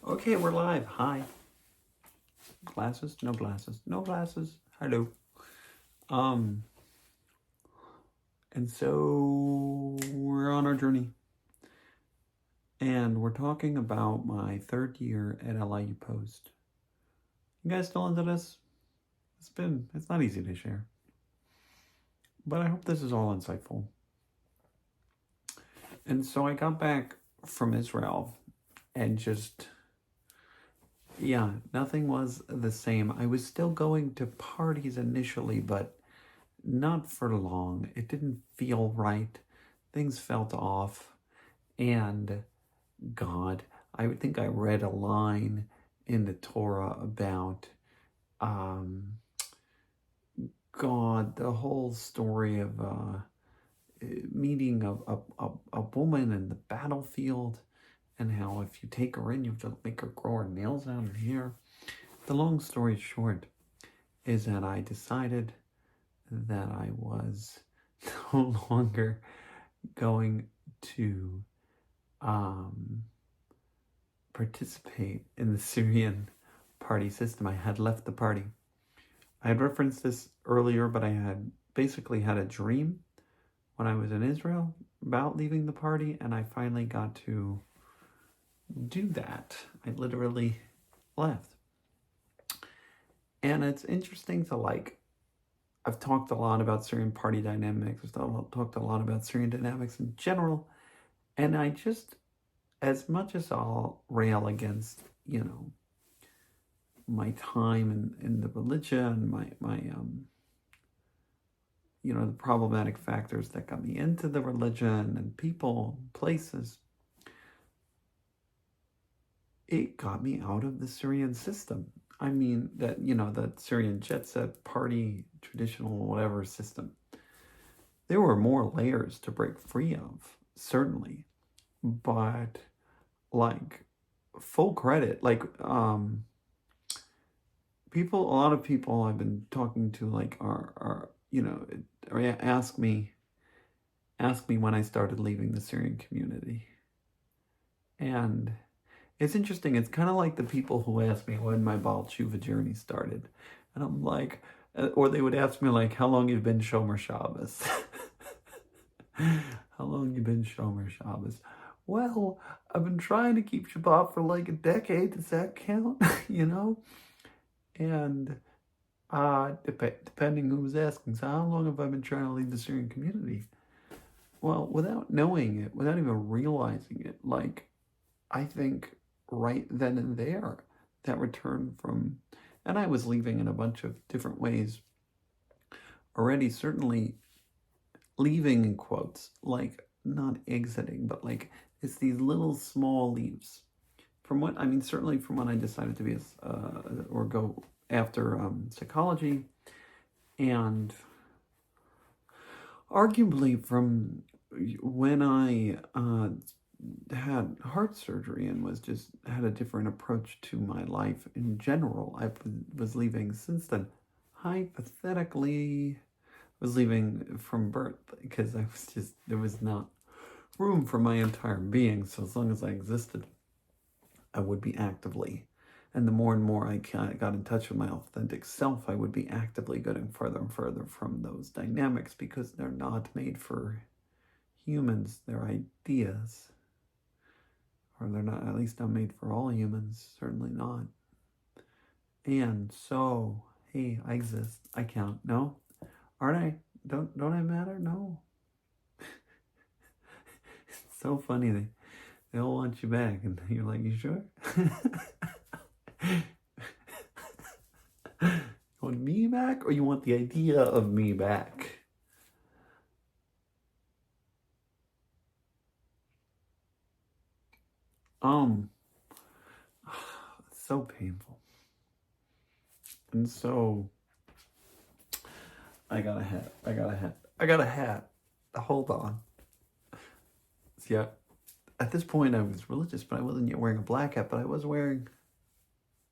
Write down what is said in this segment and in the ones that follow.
Okay, we're live. Hi. Glasses? No glasses. No glasses. Hello. Um, and so we're on our journey. And we're talking about my third year at LIU Post. You guys still into this? It's not easy to share. But I hope this is all insightful. And so I got back from Israel and nothing was the same. I was still going to parties initially, but not for long. It didn't feel right. Things felt off. And God, I think I read a line in the Torah about God, the whole story of meeting a woman in the battlefield, and how if you take her in, you have to make her grow her nails out and hair. The long story short is that I decided that I was no longer going to participate in the Syrian party system. I had left the party. I had referenced this earlier, but I had basically had a dream when I was in Israel about leaving the party, and I finally got to do that. I literally left. And it's interesting to I've talked a lot about Syrian party dynamics. I've talked a lot about Syrian dynamics in general. And I just, as much as I'll rail against, my time in the religion, the problematic factors that got me into the religion and people, places, it got me out of the Syrian system. I mean, that Syrian jet set party, traditional whatever system. There were more layers to break free of, certainly. But, full credit, a lot of people I've been talking to, are ask me when I started leaving the Syrian community. And it's interesting. It's kind of like the people who ask me when my Baal Tshuva journey started. And I'm like, or they would ask me, how long you've been Shomer Shabbos? How long you been Shomer Shabbos? Well, I've been trying to keep Shabbat for a decade. Does that count? And depending who's asking. So how long have I been trying to leave the Syrian community? Well, without knowing it, without even realizing it, I think right then and there, that return from, and I was leaving in a bunch of different ways already, certainly leaving in quotes, not exiting, but it's these little small leaves. Certainly from when I decided to be or go after psychology, and arguably from when I had heart surgery and had a different approach to my life in general. I was leaving since then. Hypothetically, was leaving from birth because there was not room for my entire being. So as long as I existed, I would be actively, and the more and more I got in touch with my authentic self, I would be actively getting further and further from those dynamics because they're not made for humans. They're ideas. Or they're not, at least not made for all humans. Certainly not. And so, hey, I exist. I count. No? Aren't I? Don't I matter? No. It's so funny. They all want you back, and you're like, you sure? You want me back, or you want the idea of me back? It's so painful. And so, I got a hat. Hold on. See, at this point, I was religious, but I wasn't yet wearing a black hat, but I was wearing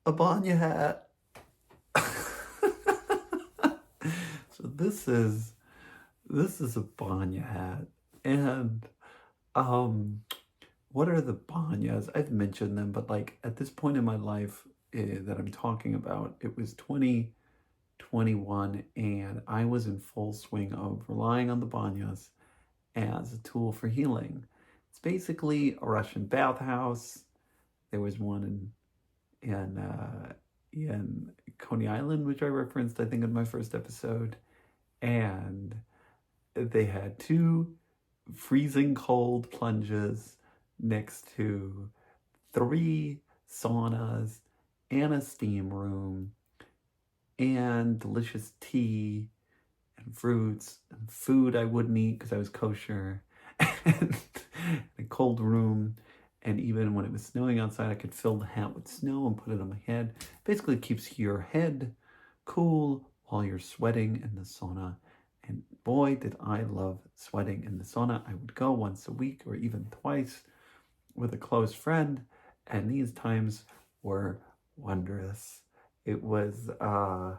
a Banya hat. So this is a Banya hat. And what are the banyas? I've mentioned them, but like at this point in my life that I'm talking about, it was 2021, and I was in full swing of relying on the banyas as a tool for healing. It's basically a Russian bathhouse. There was one in Coney Island, which I referenced, I think, in my first episode, and they had two freezing cold plunges next to three saunas and a steam room and delicious tea and fruits and food I wouldn't eat because I was kosher and a cold room. And even when it was snowing outside, I could fill the hat with snow and put it on my head. Basically, it keeps your head cool while you're sweating in the sauna. And boy, did I love sweating in the sauna. I would go once a week or even twice with a close friend, and these times were wondrous. It was, I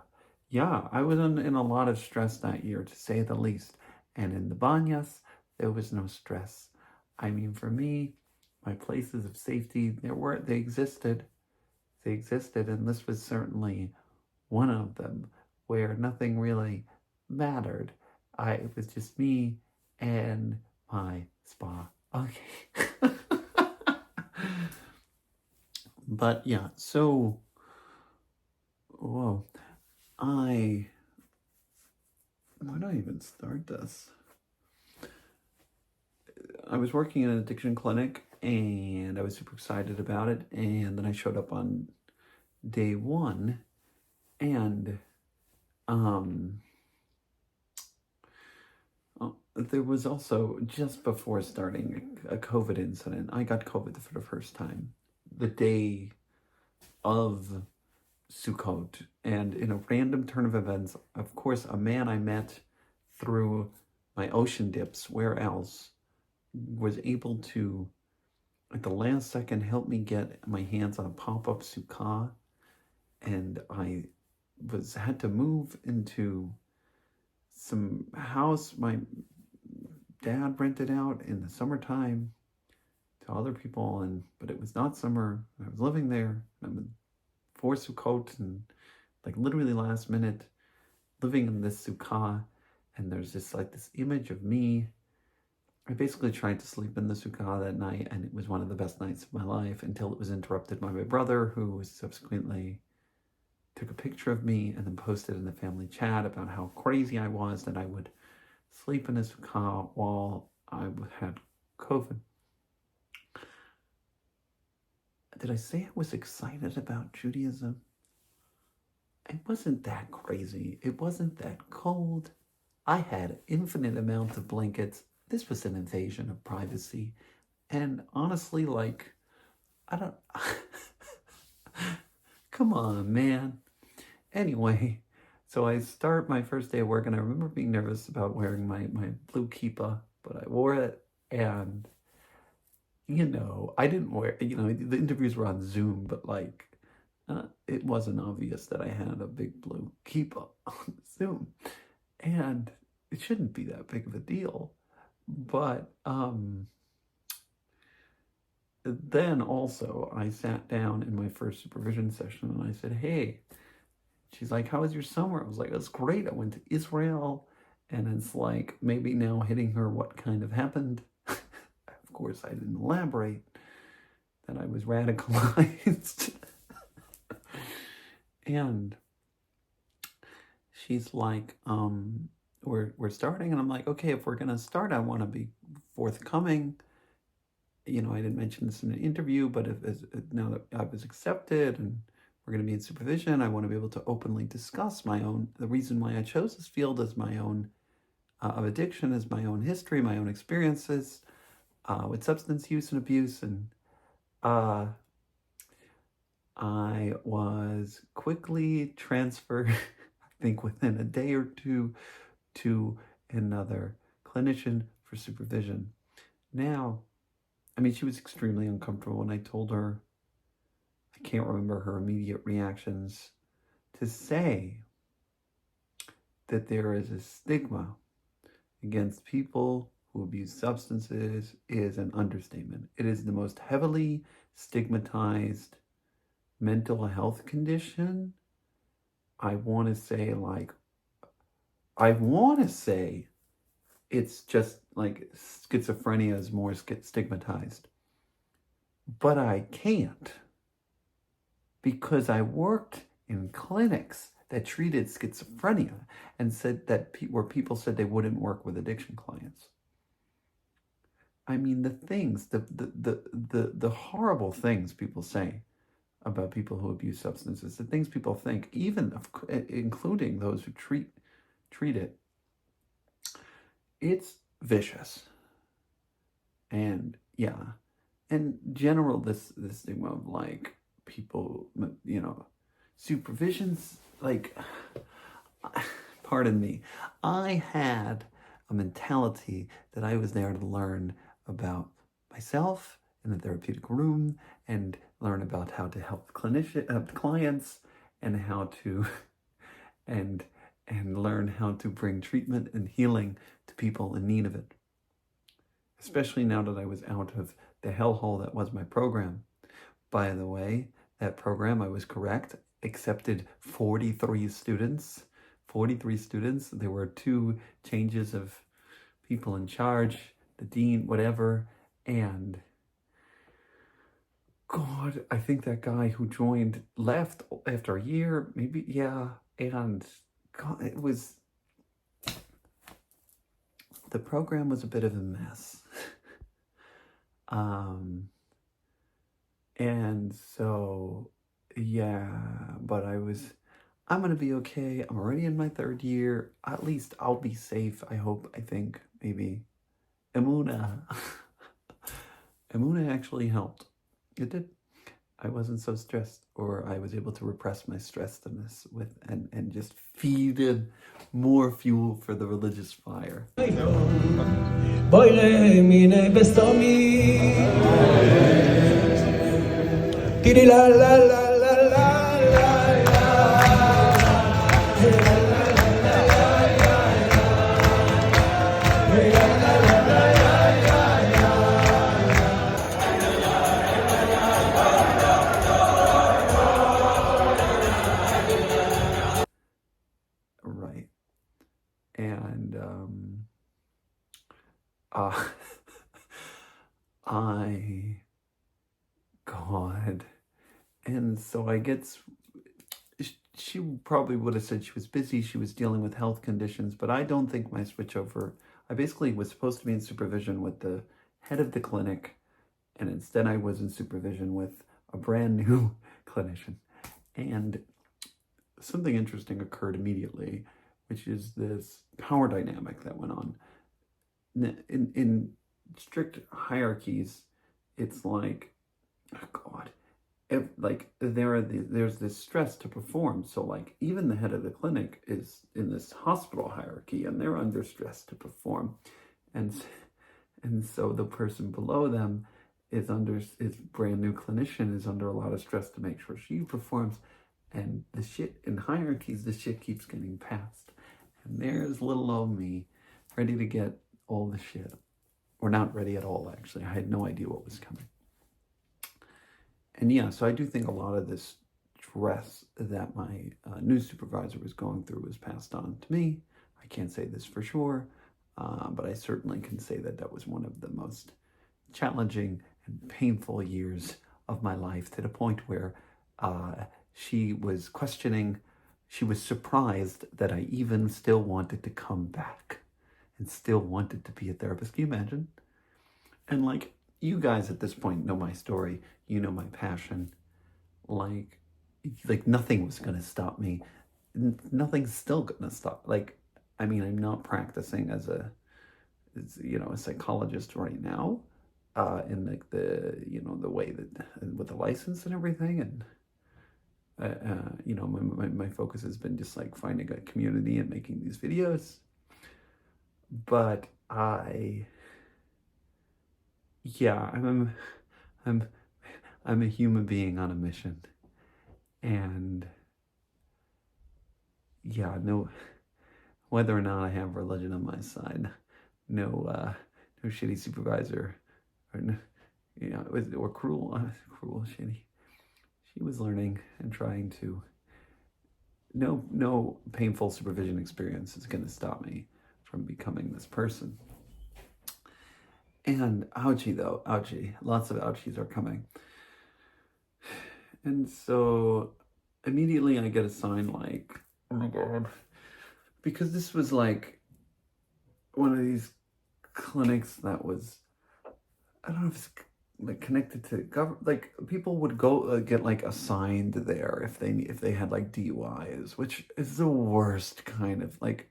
was in a lot of stress that year, to say the least. And in the banyas, there was no stress. I mean, for me, my places of safety, they existed, and this was certainly one of them, where nothing really mattered. It was just me and my spa. Okay. But yeah, so, whoa, why do I even start this? I was working in an addiction clinic, and I was super excited about it, and then I showed up on day one, and there was also, just before starting, a COVID incident. I got COVID for the first time the day of Sukkot, and in a random turn of events, of course, a man I met through my ocean dips, where else, was able to, at the last second, help me get my hands on a pop-up sukkah, and I had to move into some house my dad rented out in the summertime to other people, but it was not summer. I was living there. I'm for Sukkot, and like literally last minute, living in this sukkah, and there's this image of me. I basically tried to sleep in the sukkah that night, and it was one of the best nights of my life until it was interrupted by my brother, who subsequently took a picture of me and then posted in the family chat about how crazy I was that I would sleep in a sukkah while I had COVID. Did I say I was excited about Judaism? It wasn't that crazy. It wasn't that cold. I had infinite amounts of blankets. This was an invasion of privacy. And honestly, I don't... Come on, man. Anyway, so I start my first day of work, and I remember being nervous about wearing my blue kippah, but I wore it, and, I didn't wear, the interviews were on Zoom, but it wasn't obvious that I had a big blue kippah on Zoom, and it shouldn't be that big of a deal, but then also I sat down in my first supervision session, and I said, hey, she's like, how was your summer? I was like, that's great. I went to Israel. And it's like, maybe now hitting her what kind of happened. Of course, I didn't elaborate that I was radicalized. And she's like, we're starting. And I'm like, okay, if we're going to start, I want to be forthcoming. I didn't mention this in an interview, but now that I was accepted and we're going to be in supervision, I want to be able to openly discuss the reason why I chose this field as my own of addiction, as my own history, my own experiences with substance use and abuse. And I was quickly transferred, I think within a day or two, to another clinician for supervision. Now, she was extremely uncomfortable when I told her. I can't remember her immediate reactions to say that there is a stigma against people who abuse substances is an understatement. It is the most heavily stigmatized mental health condition. I want to say it's just like schizophrenia is more stigmatized. But I can't, because I worked in clinics that treated schizophrenia and said that where people said they wouldn't work with addiction clients. I mean, the things, the horrible things people say about people who abuse substances, the things people think, even including those who treat it, it's vicious. And yeah, in general, this stigma of like people, supervisions, like, pardon me, I had a mentality that I was there to learn about myself in the therapeutic room and learn about how to help clients and how to and learn how to bring treatment and healing to people in need of it. Especially now that I was out of the hellhole that was my program. By the way, that program, I was correct, accepted 43 students. 43 students. There were 2 changes of people in charge, the dean, whatever, and God, I think that guy who joined left after a year, maybe, yeah, and God, the program was a bit of a mess. And so, yeah, but I'm gonna be okay. I'm already in my 3rd year. At least I'll be safe, I hope, I think, maybe. Emuna. Emuna actually helped. It did. I wasn't so stressed, or I was able to repress my stressedness and just feed more fuel for the religious fire. Right. And God. And so she probably would have said she was busy, she was dealing with health conditions, but I don't think my switch over, I basically was supposed to be in supervision with the head of the clinic, and instead I was in supervision with a brand new clinician. And something interesting occurred immediately, which is this power dynamic that went on. In strict hierarchies, it's like, oh God, there's this stress to perform. So like even the head of the clinic is in this hospital hierarchy, and they're under stress to perform, and so the person below them is brand new clinician is under a lot of stress to make sure she performs, and the shit in hierarchies, the shit keeps getting passed, and there's little old me ready to get all the shit, or not ready at all. Actually, I had no idea what was coming. And yeah, so I do think a lot of this stress that my new supervisor was going through was passed on to me. I can't say this for sure, but I certainly can say that was one of the most challenging and painful years of my life, to the point where she was questioning, she was surprised that I even still wanted to come back and still wanted to be a therapist. Can you imagine? And like, you guys at this point know my story. You know my passion. Like nothing was going to stop me. Nothing's still going to stop. Like, I mean, I'm not practicing as a psychologist right now, in like the way that with the license and everything. And, my focus has been just like finding a community and making these videos. But I'm a human being on a mission, and no, whether or not I have religion on my side, no no shitty supervisor, or or cruel, shitty. She was learning and trying to. No painful supervision experience is going to stop me from becoming this person. And ouchie though, ouchie, lots of ouchies are coming. And so immediately I get a sign like, oh my God, because this was like one of these clinics that was, I don't know if it's like connected to government, like people would go get like assigned there if they had like DUIs, which is the worst kind of like,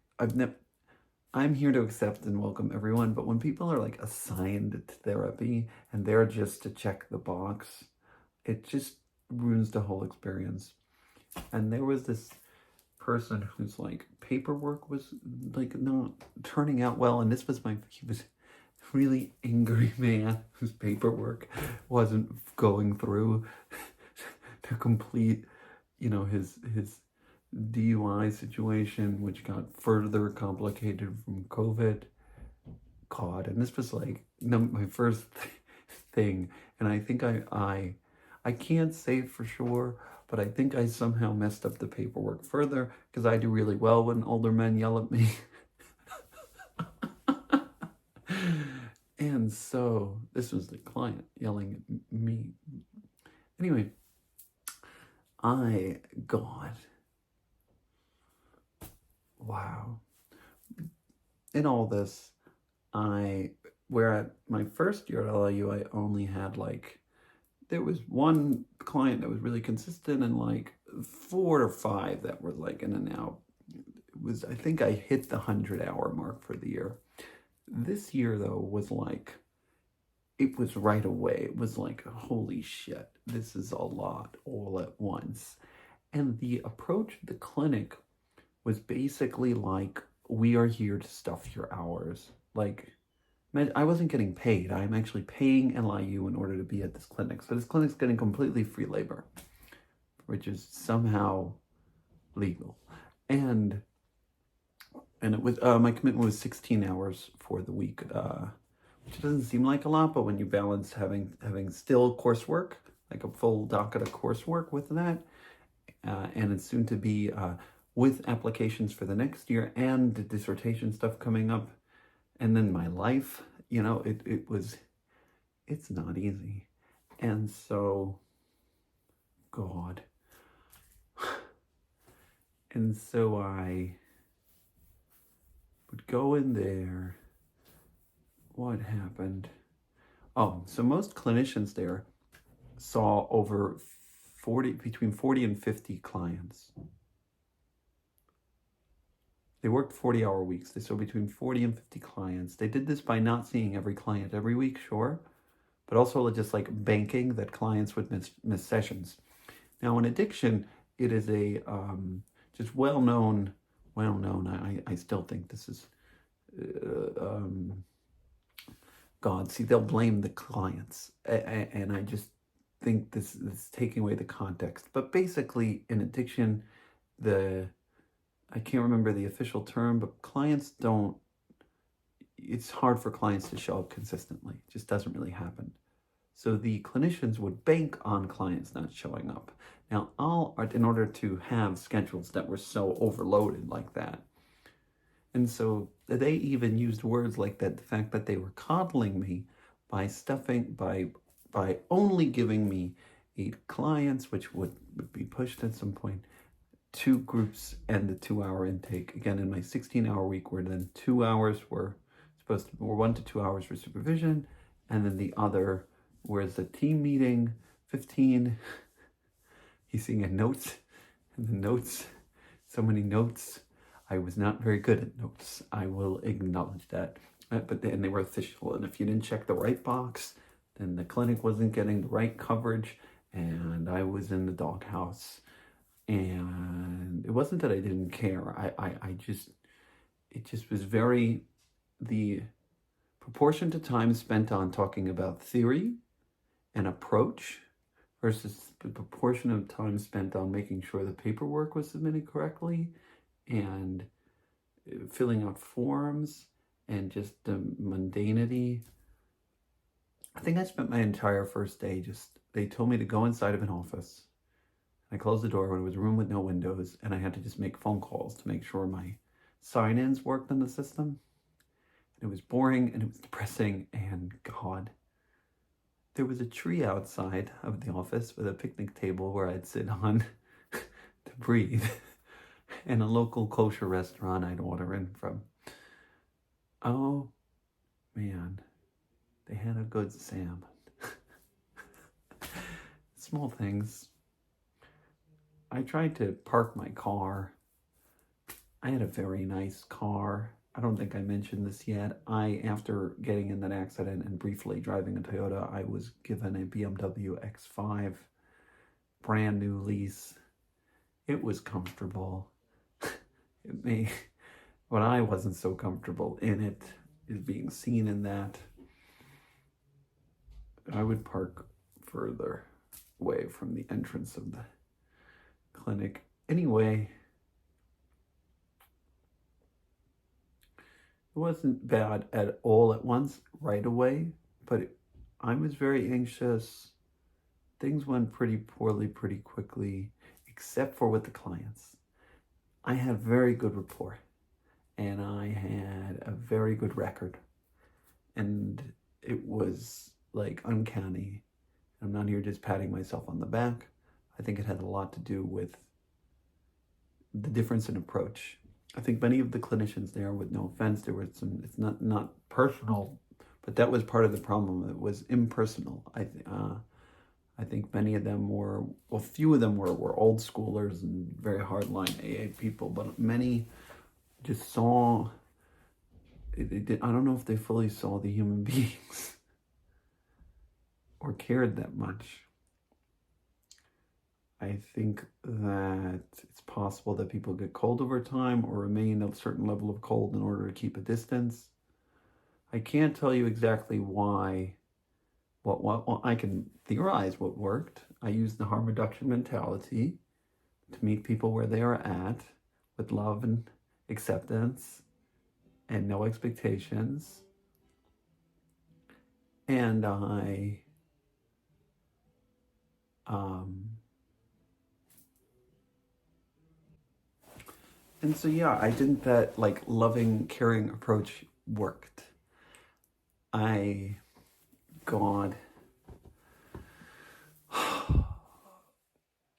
I'm here to accept and welcome everyone, but when people are like assigned to therapy and they're just to check the box, it just ruins the whole experience. And there was this person whose like paperwork was like not turning out well, and he was really angry man whose paperwork wasn't going through to complete, his DUI situation, which got further complicated from COVID. God, and this was like my first thing, and I think I can't say for sure, but I think I somehow messed up the paperwork further because I do really well when older men yell at me. And so this was the client yelling at me. Anyway, God, wow. In all this, where at my first year at LIU, I only had there was one client that was really consistent and 4 or 5 that were in and out. I think I hit the 100-hour mark for the year. This year, though, was it was right away. It was holy shit, this is a lot all at once. And the approach of the clinic was basically we are here to stuff your hours. I wasn't getting paid. I'm actually paying LIU in order to be at this clinic. So this clinic's getting completely free labor, which is somehow legal. And it was my commitment was 16 hours for the week, which doesn't seem like a lot, but when you balance having still coursework, like a full docket of coursework with that, and it's soon to be with applications for the next year and the dissertation stuff coming up, and then my life, it's not easy. And so, God. And so I would go in there. What happened? Oh, so most clinicians there saw between 40 and 50 clients. They worked 40-hour weeks. They saw between 40 and 50 clients. They did this by not seeing every client every week, sure, but also just banking that clients would miss sessions. Now, in addiction, it is a just well-known. I still think this is God. See, they'll blame the clients, and I just think this is taking away the context. But basically, in addiction, I can't remember the official term, but it's hard for clients to show up consistently. It just doesn't really happen. So the clinicians would bank on clients not showing up. Now, in order to have schedules that were so overloaded like that. And so they even used words like that, the fact that they were coddling me by only giving me 8 clients, which would be pushed at some point, 2 groups and the 2-hour intake. Again, in my 16-hour week, where then 2 hours were 1 to 2 hours for supervision, and then the other was the team meeting, 15. He's seeing notes, and the notes, so many notes. I was not very good at notes. I will acknowledge that. But they were official, and if you didn't check the right box, then the clinic wasn't getting the right coverage, and I was in the doghouse. And it wasn't that I didn't care. It just was the proportion to time spent on talking about theory and approach versus the proportion of time spent on making sure the paperwork was submitted correctly and filling out forms and just the mundanity. I think I spent my entire first day they told me to go inside of an office. I closed the door. It was a room with no windows, and I had to just make phone calls to make sure my sign-ins worked in the system. It was boring and it was depressing, and God, there was a tree outside of the office with a picnic table where I'd sit on to breathe, and a local kosher restaurant I'd order in from. Oh man, they had a good salmon. Small things. I tried to park my car. I had a very nice car. I don't think I mentioned this yet. After getting in that accident and briefly driving a Toyota, I was given a BMW X5, brand new lease. It was comfortable. But I wasn't so comfortable in it, is being seen in that. I would park further away from the entrance of the clinic. Anyway, it wasn't bad at all at once, right away, but I was very anxious. Things went pretty poorly pretty quickly, except for with the clients. I had very good rapport, and I had a very good record, and it was like uncanny. I'm not here just patting myself on the back. I think it had a lot to do with the difference in approach. I think many of the clinicians there, with no offense, there were some, it's not personal, but that was part of the problem. It was impersonal. I think many of them were, well, few of them were old schoolers and very hardline AA people, but many just saw, I don't know if they fully saw the human beings or cared that much. I think that it's possible that people get cold over time or remain a certain level of cold in order to keep a distance. I can't tell you exactly why. Well, I can theorize what worked. I used the harm reduction mentality to meet people where they are at with love and acceptance and no expectations. And and so, yeah, I think that like loving, caring approach worked. God,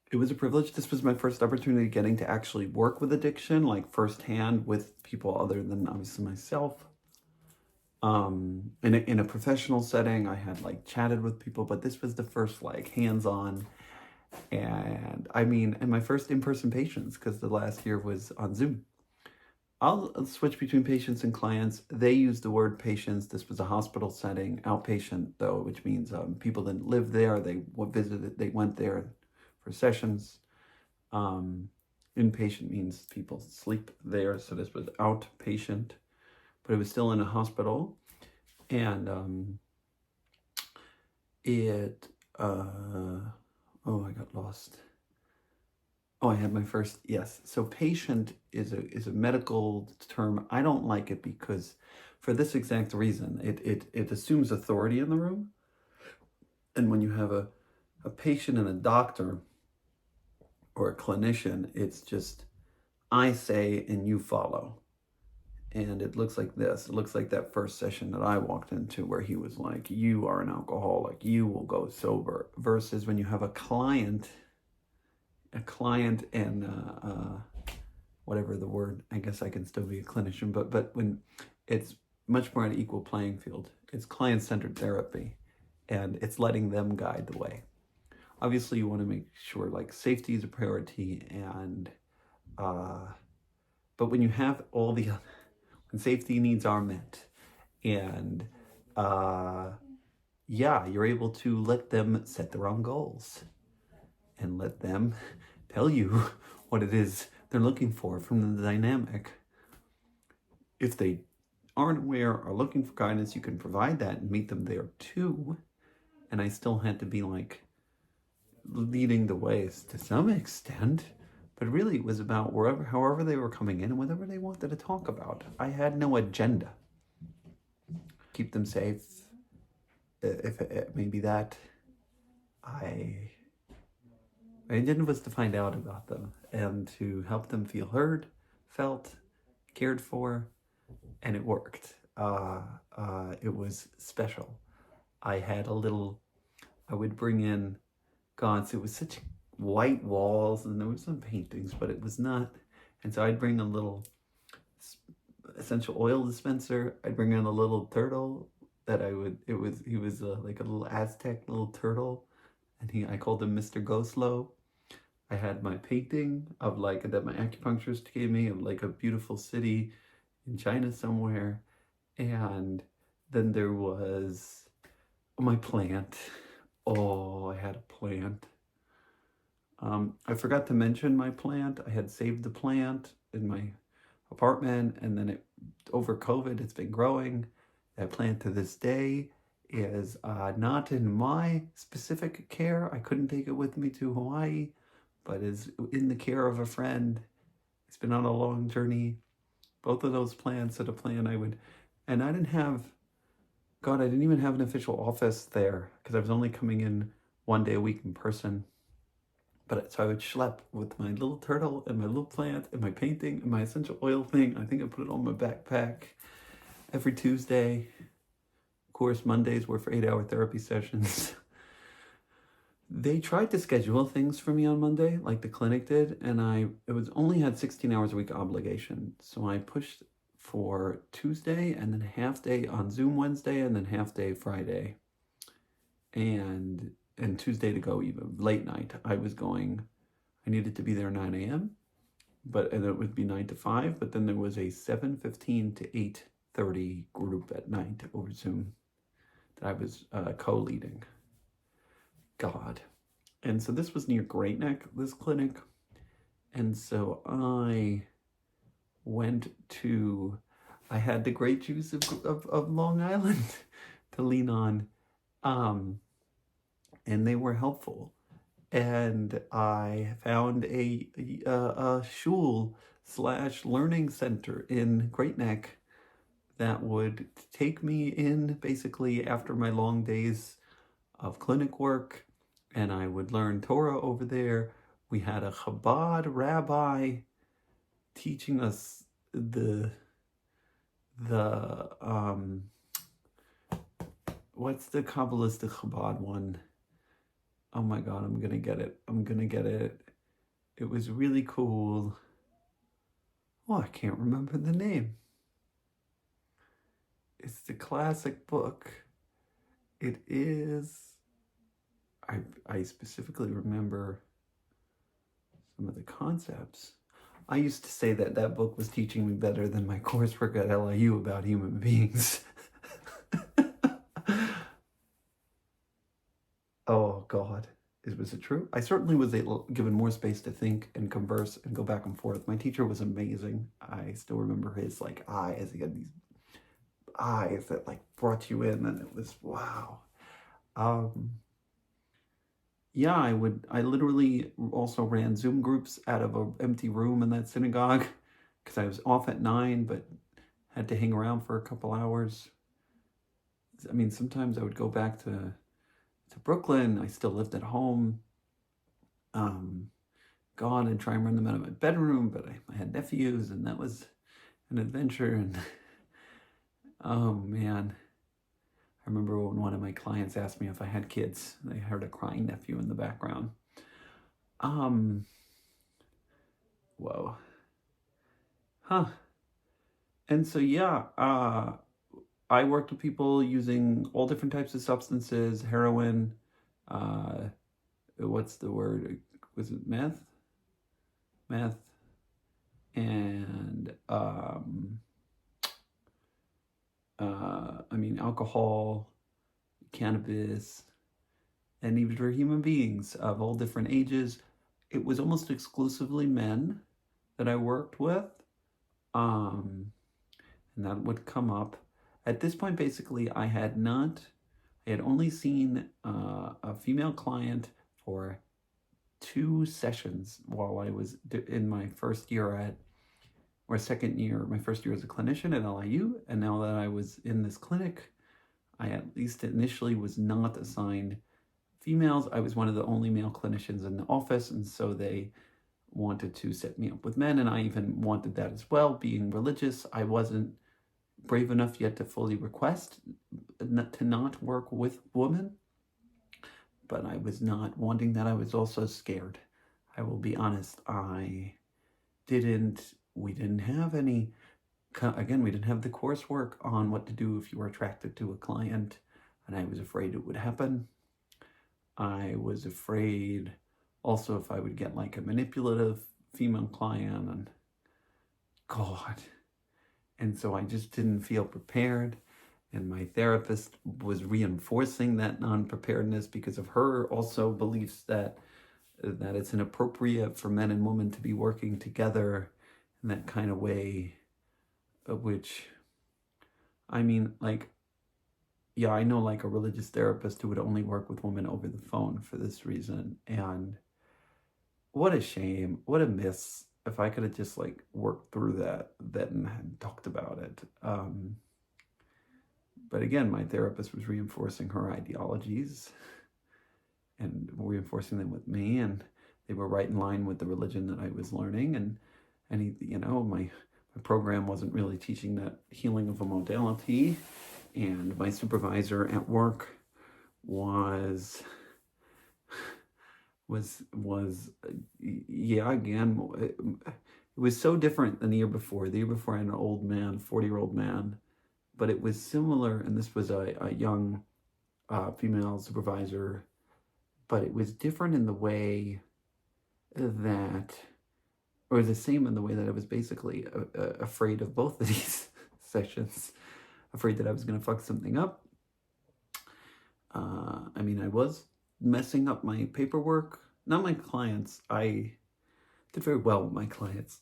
it was a privilege. This was my first opportunity getting to actually work with addiction, like firsthand with people other than obviously myself. In a professional setting, I had like chatted with people, but this was the first like hands-on, and my first in-person patients, because the last year was on Zoom. I'll switch between patients and clients. They use the word patients. This was a hospital setting, outpatient though, which means people didn't live there. They visited, they went there for sessions. Inpatient means people sleep there. So this was outpatient, but it was still in a hospital. And I got lost. Oh, I had my first, yes. So patient is a medical term. I don't like it because for this exact reason, it assumes authority in the room. And when you have a patient and a doctor or a clinician, it's just, I say and you follow. And it looks like this. It looks like that first session that I walked into where he was like, you are an alcoholic, you will go sober. Versus when you have a client and whatever the word, I guess I can still be a clinician, but when it's much more an equal playing field, it's client-centered therapy, and it's letting them guide the way. Obviously, you want to make sure like safety is a priority, and but when you have all the when safety needs are met, and you're able to let them set their own goals and let them tell you what it is they're looking for from the dynamic. If they aren't aware or looking for guidance, you can provide that and meet them there too. And I still had to be like leading the way to some extent, but really it was about however they were coming in and whatever they wanted to talk about. I had no agenda. keep them safe. If it, maybe that I my intent was to find out about them and to help them feel heard, felt, cared for, and it worked. It was special. I had a little. I would bring in gods. It was such white walls, and there were some paintings, but it was not. And so I'd bring a little essential oil dispenser. I'd bring in a little turtle that I would. He was like a little Aztec little turtle, and I called him Mr. Goslow. I had my painting of like that my acupuncturist gave me of like a beautiful city in China somewhere, and then there was my plant. Oh, I had a plant. I forgot to mention my plant. I had saved the plant in my apartment, and then over COVID, it's been growing. That plant to this day is not in my specific care. I couldn't take it with me to Hawaii, but is in the care of a friend. It's been on a long journey. Both of those plants at a plant and I didn't have, God, I didn't even have an official office there because I was only coming in 1 day a week in person. But so I would schlep with my little turtle and my little plant and my painting and my essential oil thing. I think I put it on my backpack every Tuesday. Of course, Mondays were for 8-hour therapy sessions. They tried to schedule things for me on Monday, like the clinic did, and only had 16 hours a week obligation. So I pushed for Tuesday and then half day on Zoom Wednesday and then half day Friday. And Tuesday to go even late night. I needed to be there 9 a.m. And it would be 9 to 5, but then there was a 7:15 to 8:30 group at night over Zoom that I was co-leading. God. And so this was near Great Neck, this clinic. And so I had the great juice of Long Island to lean on. And they were helpful. And I found a shul / learning center in Great Neck that would take me in basically after my long days of clinic work, and I would learn Torah over there. We had a Chabad rabbi teaching us what's the Kabbalistic Chabad one? Oh my God, I'm gonna get it. It was really cool. Oh, I can't remember the name. It's the classic book. It is, I specifically remember some of the concepts. I used to say that book was teaching me better than my coursework at LIU about human beings. Oh God, was it true? I certainly was given more space to think and converse and go back and forth. My teacher was amazing. I still remember his eyes. He had these eyes that brought you in, and it was wow. Yeah, I literally also ran Zoom groups out of an empty room in that synagogue because I was off at 9, but had to hang around for a couple hours. I mean, sometimes I would go back to Brooklyn. I still lived at home. Gone and try and run them out of my bedroom, but I had nephews, and that was an adventure. And oh man, I remember when one of my clients asked me if I had kids. They heard a crying nephew in the background. Whoa. Huh. And so yeah, I worked with people using all different types of substances, heroin, what's the word? Was it meth? Meth, and alcohol, cannabis, and even for human beings of all different ages. It was almost exclusively men that I worked with, and that would come up. At this point, basically, I had only seen a female client for 2 sessions while I was in my first year my first year as a clinician at LIU, and now that I was in this clinic, I at least initially was not assigned females. I was one of the only male clinicians in the office, and so they wanted to set me up with men, and I even wanted that as well. Being religious, I wasn't brave enough yet to fully request to not work with women, but I was not wanting that. I was also scared. I will be honest, we didn't have any, again, we didn't have the coursework on what to do if you were attracted to a client, and I was afraid it would happen. I was afraid also if I would get like a manipulative female client, and God. And so I just didn't feel prepared. And my therapist was reinforcing that non-preparedness because of her also beliefs that it's inappropriate for men and women to be working together in that kind of way, which, I mean, like, yeah, I know like a religious therapist who would only work with women over the phone for this reason. And what a shame, what a miss. If I could have just like worked through that then and talked about it. But again, my therapist was reinforcing her ideologies and reinforcing them with me, and they were right in line with the religion that I was learning. And he, you know, my program wasn't really teaching that healing of a modality. And my supervisor at work was yeah, again, it was so different than the year before. The year before I had an old man, 40-year-old man, but it was similar, and this was a young female supervisor, but it was different in the way that, or the same in the way that I was basically afraid of both of these sessions, afraid that I was going to fuck something up. I mean, I was messing up my paperwork. Not my clients. I did very well with my clients,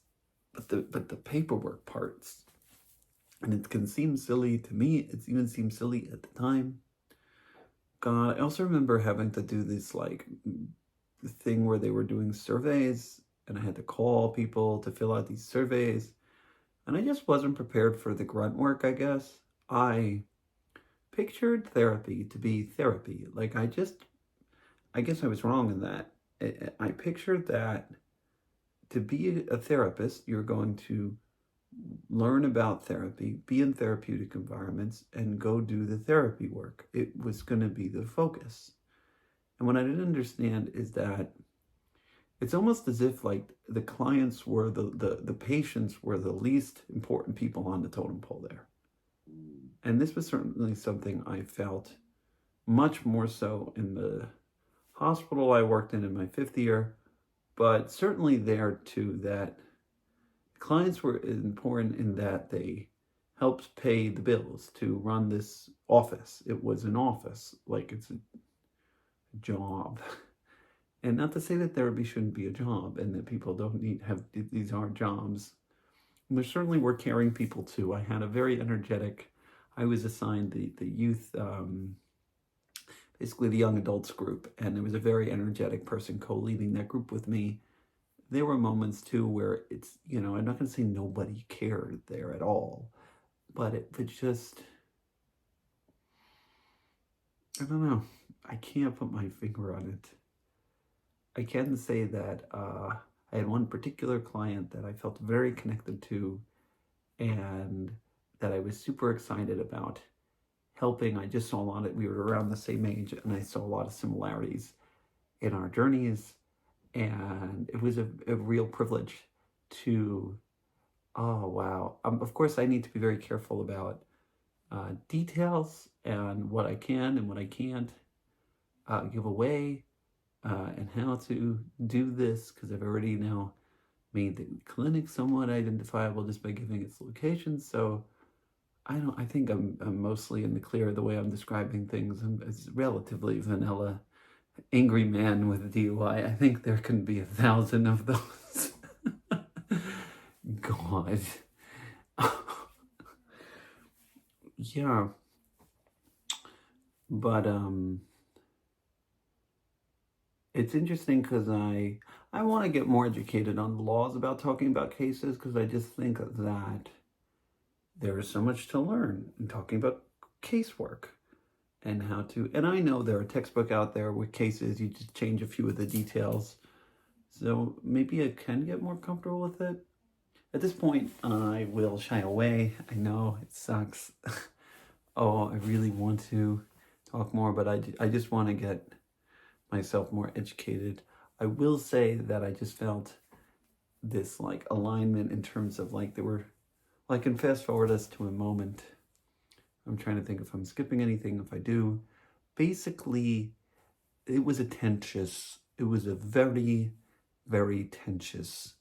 but the paperwork parts, and it can seem silly to me. It even seemed silly at the time. God, I also remember having to do this like thing where they were doing surveys, and I had to call people to fill out these surveys, and I just wasn't prepared for the grunt work, I guess. I pictured therapy to be therapy. Like I guess I was wrong in that. I pictured that to be a therapist, you're going to learn about therapy, be in therapeutic environments, and go do the therapy work. It was going to be the focus. And what I didn't understand is that it's almost as if like the clients were the patients were the least important people on the totem pole there. And this was certainly something I felt much more so in the hospital I worked in my 5th year, but certainly there too, that clients were important in that they helped pay the bills to run this office. It was an office, like it's a job. And not to say that therapy shouldn't be a job and that people don't these aren't jobs. And there certainly were caring people too. I had a very energetic, I was assigned the youth, basically the young adults group, and there was a very energetic person co-leading that group with me. There were moments too where it's, you know, I'm not going to say nobody cared there at all, but it just, I don't know. I can't put my finger on it. I can say that I had one particular client that I felt very connected to and that I was super excited about helping. I just saw a lot of, we were around the same age, and I saw a lot of similarities in our journeys, and it was a real privilege to, oh wow. Of course I need to be very careful about details and what I can and what I can't give away, and how to do this, because I've already now made the clinic somewhat identifiable just by giving its location. So I think I'm mostly in the clear the way I'm describing things. I'm relatively vanilla angry man with a DUI. I think there can be 1,000 of those. God. Yeah. But it's interesting because I want to get more educated on the laws about talking about cases, because I just think that there is so much to learn in talking about casework. and how to, and I know there are textbooks out there with cases, you just change a few of the details. So maybe I can get more comfortable with it. At this point, I will shy away. I know it sucks. Oh, I really want to talk more, but I just want to get myself more educated. I will say that I just felt this like alignment in terms of like there were, well, I can fast forward us to a moment. I'm trying to think if I'm skipping anything. If I do, basically, it was a very, very tense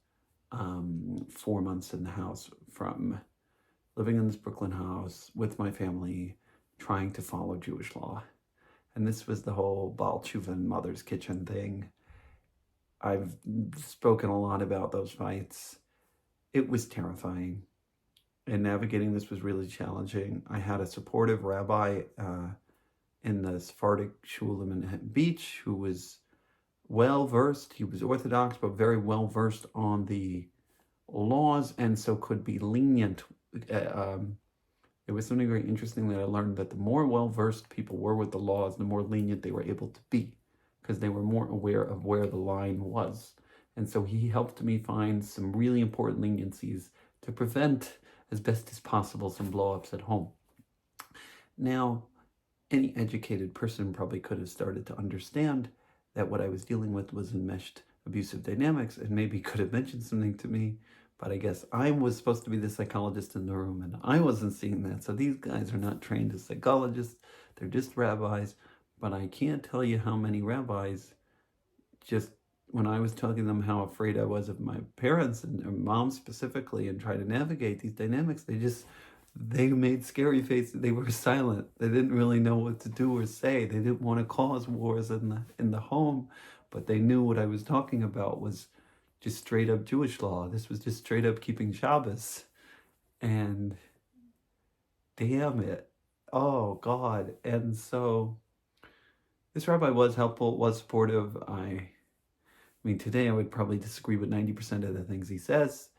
4 months in the house, from living in this Brooklyn house with my family, trying to follow Jewish law. And this was the whole Baal Tshuva and Mother's Kitchen thing. I've spoken a lot about those fights. It was terrifying. And navigating this was really challenging. I had a supportive rabbi in the Sephardic shul in Manhattan Beach who was well-versed. He was Orthodox, but very well-versed on the laws, and so could be lenient. It was something very interesting that I learned, that the more well-versed people were with the laws, the more lenient they were able to be, because they were more aware of where the line was. And so he helped me find some really important leniencies to prevent, as best as possible, some blow-ups at home. Now, any educated person probably could have started to understand that what I was dealing with was enmeshed abusive dynamics, and maybe could have mentioned something to me, but I guess I was supposed to be the psychologist in the room, and I wasn't seeing that. So these guys are not trained as psychologists, they're just rabbis. But I can't tell you how many rabbis, just when I was telling them how afraid I was of my parents and mom specifically, and trying to navigate these dynamics, they made scary faces. They were silent. They didn't really know what to do or say. They didn't want to cause wars in the home, but they knew what I was talking about was just straight up Jewish law. This was just straight up keeping Shabbos. And damn it. Oh God. And so this rabbi was helpful, was supportive. I mean, today I would probably disagree with 90% of the things he says,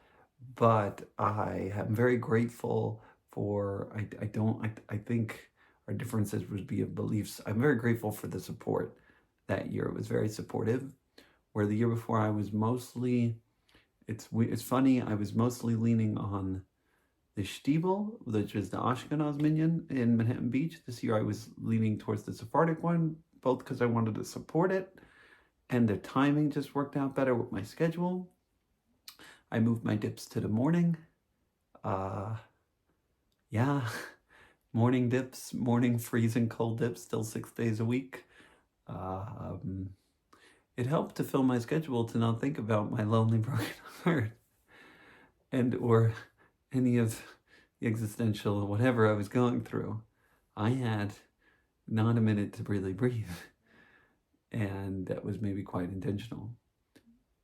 but I am very grateful for, I think our differences would be of beliefs. I'm very grateful for the support that year. It was very supportive, where the year before I was mostly, it's funny, I was mostly leaning on the Shtibel, which is the Ashkenaz minyan in Manhattan Beach. This year I was leaning towards the Sephardic one, both because I wanted to support it, and the timing just worked out better with my schedule. I moved my dips to the morning. Yeah, morning dips, morning freezing cold dips, still 6 days a week. It helped to fill my schedule to not think about my lonely, broken heart or any of the existential whatever I was going through. I had not a minute to really breathe, and that was maybe quite intentional.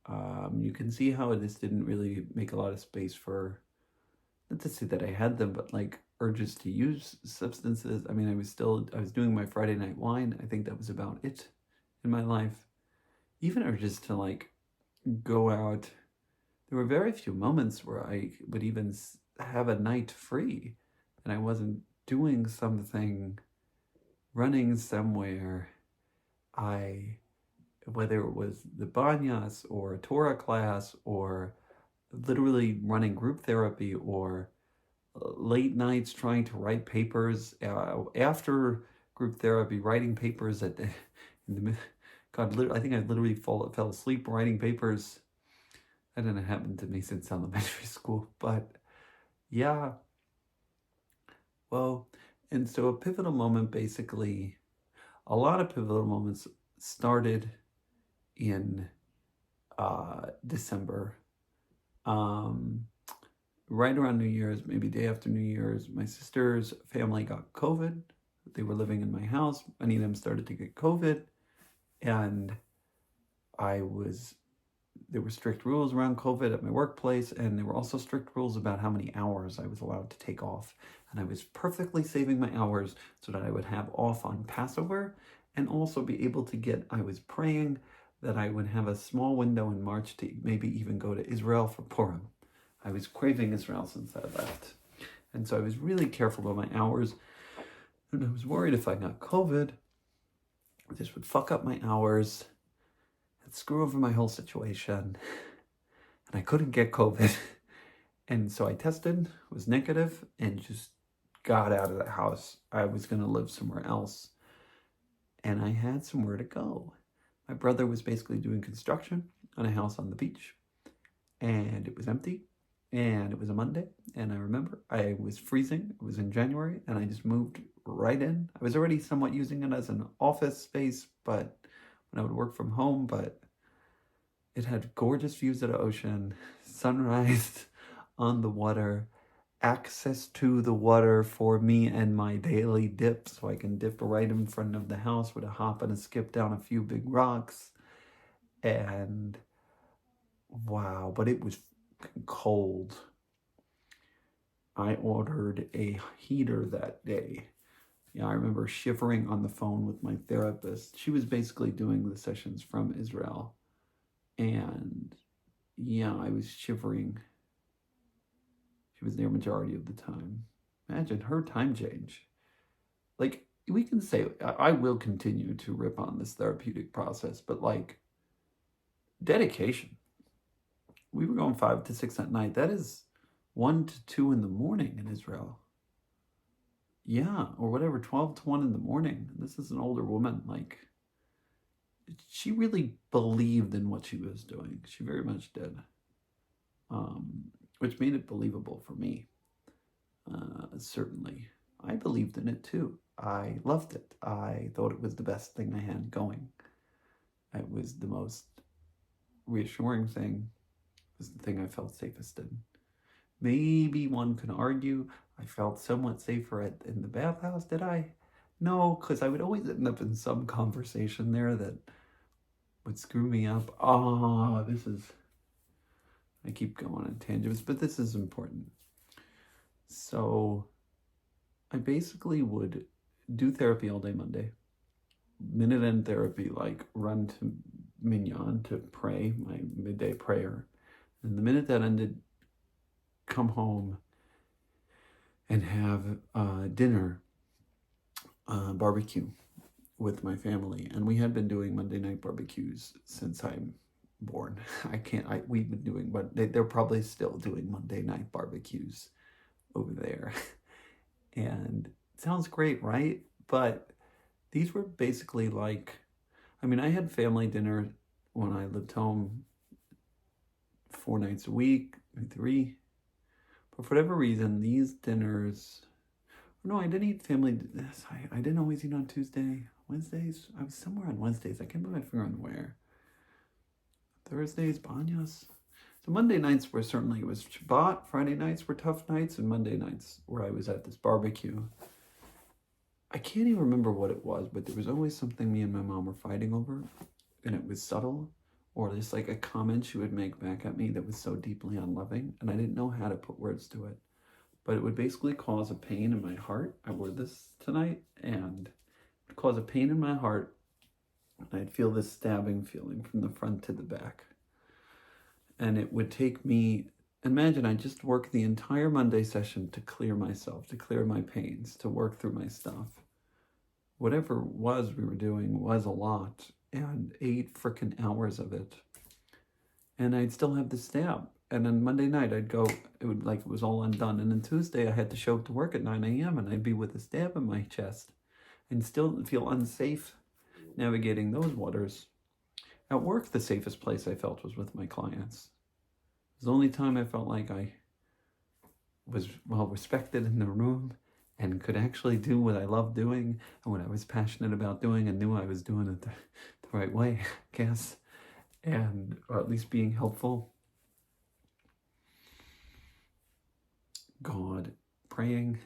You can see how this didn't really make a lot of space for, not to say that I had them, but like urges to use substances. I mean, I was doing my Friday night wine. I think that was about it in my life. Even urges to like go out. There were very few moments where I would even have a night free and I wasn't doing something, running somewhere. Whether it was the banyas or a Torah class or literally running group therapy or late nights trying to write papers, after group therapy, writing papers I think I literally fell asleep writing papers. That didn't happen to me since elementary school, but yeah. Well, and so a pivotal moment, basically, a lot of pivotal moments started in December. Right around New Year's, maybe day after New Year's, my sister's family got COVID. They were living in my house. Many of them started to get COVID. And there were strict rules around COVID at my workplace, and there were also strict rules about how many hours I was allowed to take off. And I was perfectly saving my hours so that I would have off on Passover and also be able to I was praying that I would have a small window in March to maybe even go to Israel for Purim. I was craving Israel since I left. And so I was really careful about my hours. And I was worried if I got COVID, this would fuck up my hours and screw over my whole situation. And I couldn't get COVID. And so I tested, was negative, and just got out of the house. I was going to live somewhere else. And I had somewhere to go. My brother was basically doing construction on a house on the beach. And it was empty. And it was a Monday. And I remember I was freezing. It was in January. And I just moved right in. I was already somewhat using it as an office space, but when I would work from home. But it had gorgeous views of the ocean, sunrise on the water, access to the water for me and my daily dip, so I can dip right in front of the house with a hop and a skip down a few big rocks. And wow, but it was cold. I ordered a heater that day. Yeah, I remember shivering on the phone with my therapist. She was basically doing the sessions from Israel. And yeah, I was shivering. She was there majority of the time. Imagine her time change. Like, we can say, I will continue to rip on this therapeutic process, but like, dedication. We were going 5 to 6 at night. That is 1 to 2 in the morning in Israel. Yeah, or whatever, 12 to 1 in the morning. This is an older woman. Like, she really believed in what she was doing. She very much did. Which made it believable for me. Certainly. I believed in it too. I loved it. I thought it was the best thing I had going. It was the most reassuring thing. It was the thing I felt safest in. Maybe one could argue I felt somewhat safer in the bathhouse. Did I? No, because I would always end up in some conversation there that would screw me up. I keep going on tangents, but this is important. So I basically would do therapy all day Monday. Minute end therapy, like run to Minyan to pray, my midday prayer. And the minute that ended, come home and have dinner, barbecue with my family. And we had been doing Monday night barbecues since I'm born. We've been doing, but they're probably still doing Monday night barbecues over there. And it sounds great, right? But these were basically like, I had family dinner when I lived home 4 nights a week, maybe 3. But for whatever reason, these dinners, no, I didn't eat family. I didn't always eat on Tuesday. Wednesdays, I was somewhere on Wednesdays. I can't put my finger on where. Thursdays, banyas. So Monday nights it was Shabbat. Friday nights were tough nights, and Monday nights where I was at this barbecue. I can't even remember what it was, but there was always something me and my mom were fighting over, and it was subtle, or just like a comment she would make back at me that was so deeply unloving, and I didn't know how to put words to it. But it would basically cause a pain in my heart. I wore this tonight, and it would cause a pain in my heart. And I'd feel this stabbing feeling from the front to the back. And it would take me, imagine I just worked the entire Monday session to clear myself, to clear my pains, to work through my stuff. Whatever it was we were doing was a lot, and 8 freaking hours of it. And I'd still have the stab. And then Monday night I'd go, it was all undone. And then Tuesday I had to show up to work at 9 a.m. and I'd be with a stab in my chest and still feel unsafe navigating those waters. At work, the safest place I felt was with my clients. It was the only time I felt like I was well respected in the room and could actually do what I loved doing and what I was passionate about doing and knew I was doing it the right way, I guess, or at least being helpful. God, praying,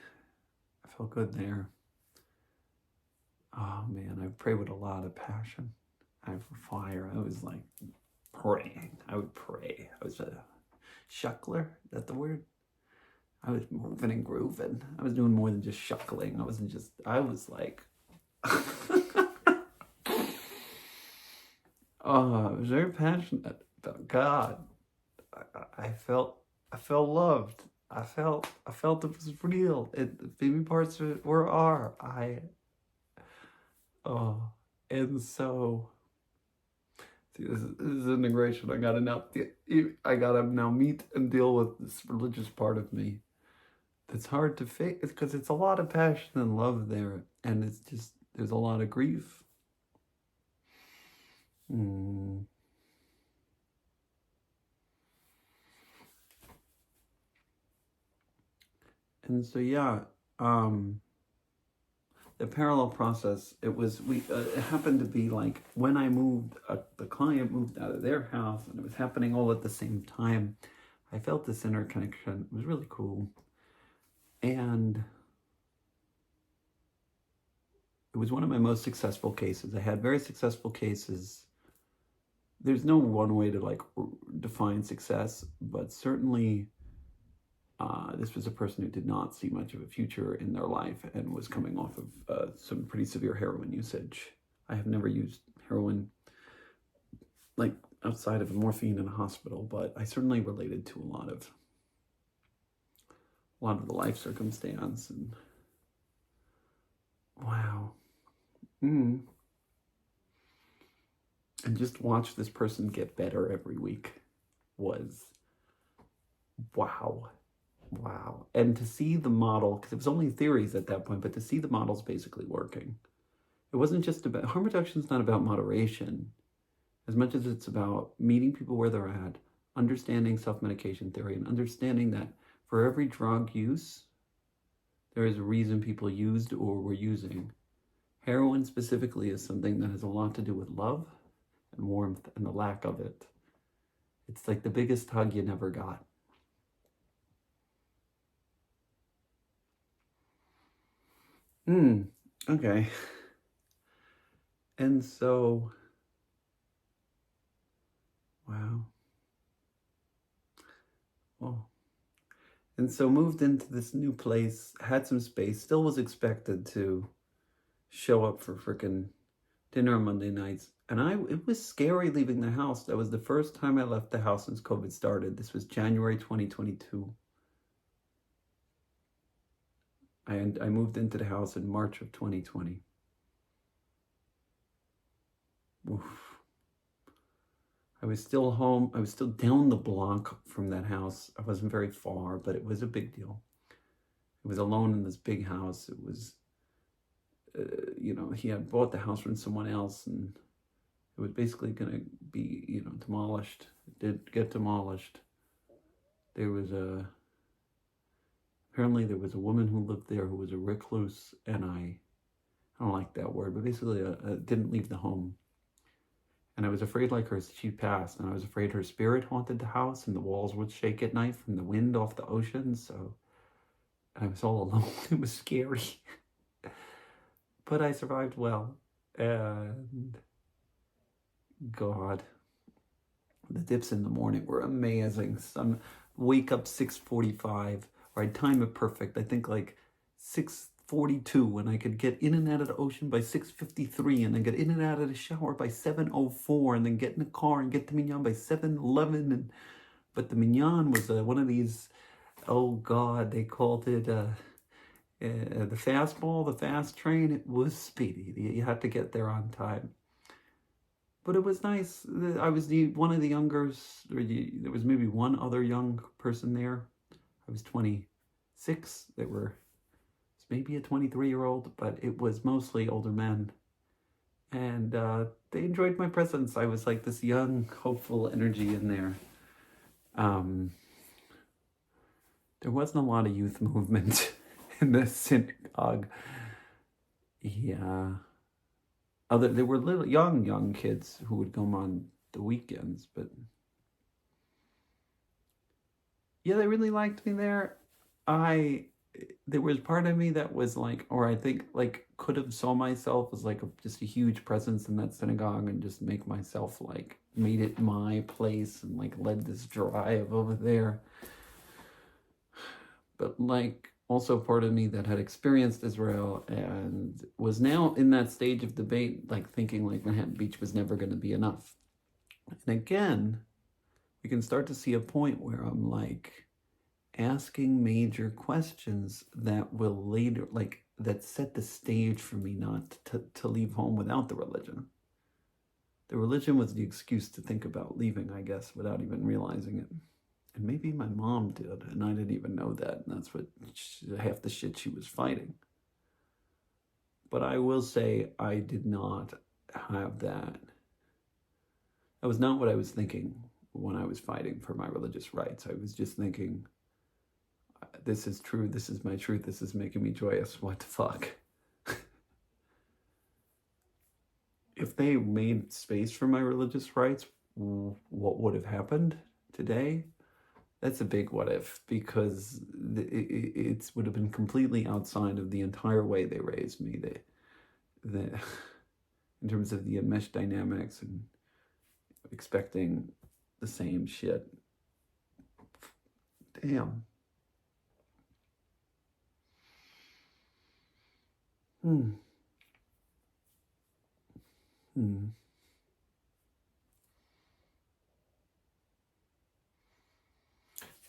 I felt good there. Oh man, I pray with a lot of passion. I have fire. I was like praying. I would pray. I was a shuckler. Is that the word? I was moving and grooving. I was doing more than just shuckling. I was like, I was very passionate about God. I felt loved. felt it was real. Maybe parts of it are. Oh, and so see, this is integration. I gotta now meet and deal with this religious part of me. It's hard to fake because it's a lot of passion and love there, and it's just there's a lot of grief. Mm. And so yeah, um, the parallel process. It happened to be like when I moved, the client moved out of their house, and it was happening all at the same time. I felt this interconnection. It was really cool, and it was one of my most successful cases. I had very successful cases. There's no one way to like define success, but certainly this was a person who did not see much of a future in their life and was coming off of some pretty severe heroin usage. I have never used heroin like outside of morphine in a hospital, but I certainly related to a lot of the life circumstance. And wow. And just watch this person get better every week was wow. And to see the model, because it was only theories at that point, but to see the models basically working. It wasn't just about, harm reduction is not about moderation as much as it's about meeting people where they're at, understanding self-medication theory, and understanding that for every drug use, there is a reason people used or were using. Heroin specifically is something that has a lot to do with love and warmth and the lack of it. It's like the biggest hug you never got. Okay. And so, wow. Oh. And so moved into this new place, had some space, still was expected to show up for frickin' dinner on Monday nights. And it was scary leaving the house. That was the first time I left the house since COVID started. This was January 2022. I moved into the house in March of 2020. Oof. I was still home. I was still down the block from that house. I wasn't very far, but it was a big deal. I was alone in this big house. It was, he had bought the house from someone else, and it was basically going to be, demolished. It did get demolished. Apparently there was a woman who lived there who was a recluse, and I don't like that word, but basically didn't leave the home. And I was afraid like her, she passed, and I was afraid her spirit haunted the house and the walls would shake at night from the wind off the ocean. So I was all alone. It was scary. But I survived well. And God, the dips in the morning were amazing. Some wake up 6:45, or I'd time it perfect. I think like 6:42, and I could get in and out of the ocean by 6:53, and then get in and out of the shower by 7:04, and then get in the car and get to Mignon by 7:11. But the Mignon was one of these, oh God, they called it the fastball, the fast train. It was speedy. You had to get there on time. But it was nice. I was one of the youngers. There was maybe one other young person there. I was 26. There was maybe a 23-year-old, but it was mostly older men. And they enjoyed my presence. I was like this young, hopeful energy in there. There wasn't a lot of youth movement in the synagogue. Yeah. There were little young kids who would come on the weekends, but yeah, they really liked me there. There was part of me that was like, or I think like could have saw myself as like just a huge presence in that synagogue and just make myself like made it my place and like led this drive over there. But like also part of me that had experienced Israel and was now in that stage of debate, like thinking like Manhattan Beach was never going to be enough. And again, we can start to see a point where I'm like, asking major questions that will later, like, that set the stage for me not to leave home without the religion. The religion was the excuse to think about leaving, I guess, without even realizing it. And maybe my mom did, and I didn't even know that, and that's what half the shit she was fighting. But I will say I did not have that. That was not what I was thinking when I was fighting for my religious rights. I was just thinking, this is true, this is my truth, this is making me joyous, what the fuck? If they made space for my religious rights, what would have happened today? That's a big what if, because it would have been completely outside of the entire way they raised me. In terms of the enmeshed dynamics and expecting the same shit. Damn.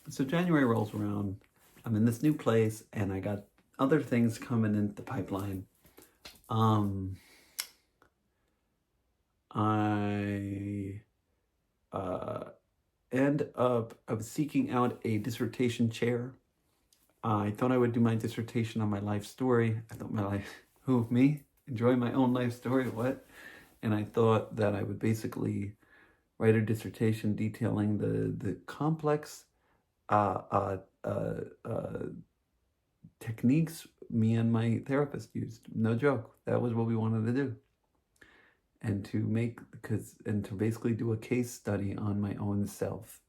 So January rolls around. I'm in this new place, and I got other things coming into the pipeline. I was seeking out a dissertation chair. I thought I would do my dissertation on my life story. I thought my life, who, me? Enjoy my own life story, what? And I thought that I would basically write a dissertation detailing the complex techniques me and my therapist used. No joke. That was what we wanted to do. And to basically do a case study on my own self.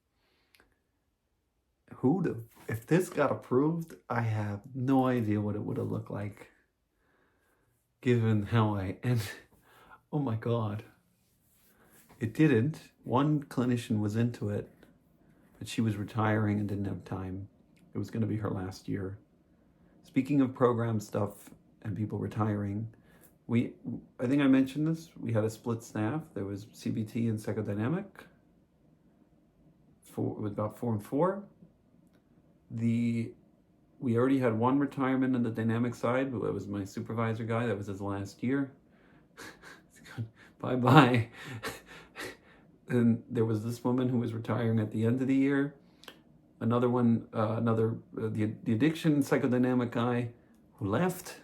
If this got approved, I have no idea what it would have looked like. Given how oh my God. It didn't. One clinician was into it, but she was retiring and didn't have time. It was going to be her last year. Speaking of program stuff and people retiring, I think I mentioned this. We had a split staff. There was CBT and psychodynamic. It was about 4 and 4. We already had one retirement on the dynamic side, but it was my supervisor guy. That was his last year. Bye-bye. And there was this woman who was retiring at the end of the year. Another one, the addiction psychodynamic guy who left.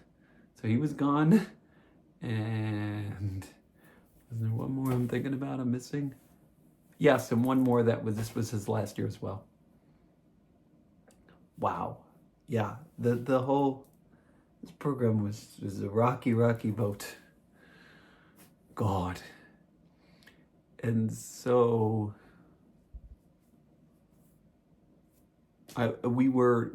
So he was gone. And is there one more I'm thinking about I'm missing? Yes, and one more this was his last year as well. Wow. Yeah, this program was a rocky boat. God. And so we were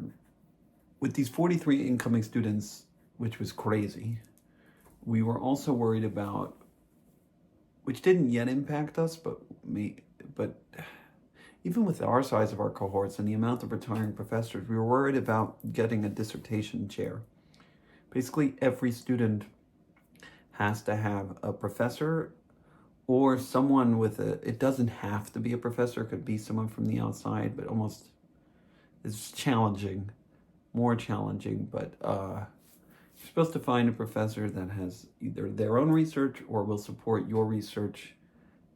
with these 43 incoming students, which was crazy. We were also worried about, which didn't yet impact us, but even with our size of our cohorts and the amount of retiring professors, we were worried about getting a dissertation chair. Basically, every student has to have a professor or someone it doesn't have to be a professor, it could be someone from the outside, but almost it's challenging, more challenging, but you're supposed to find a professor that has either their own research or will support your research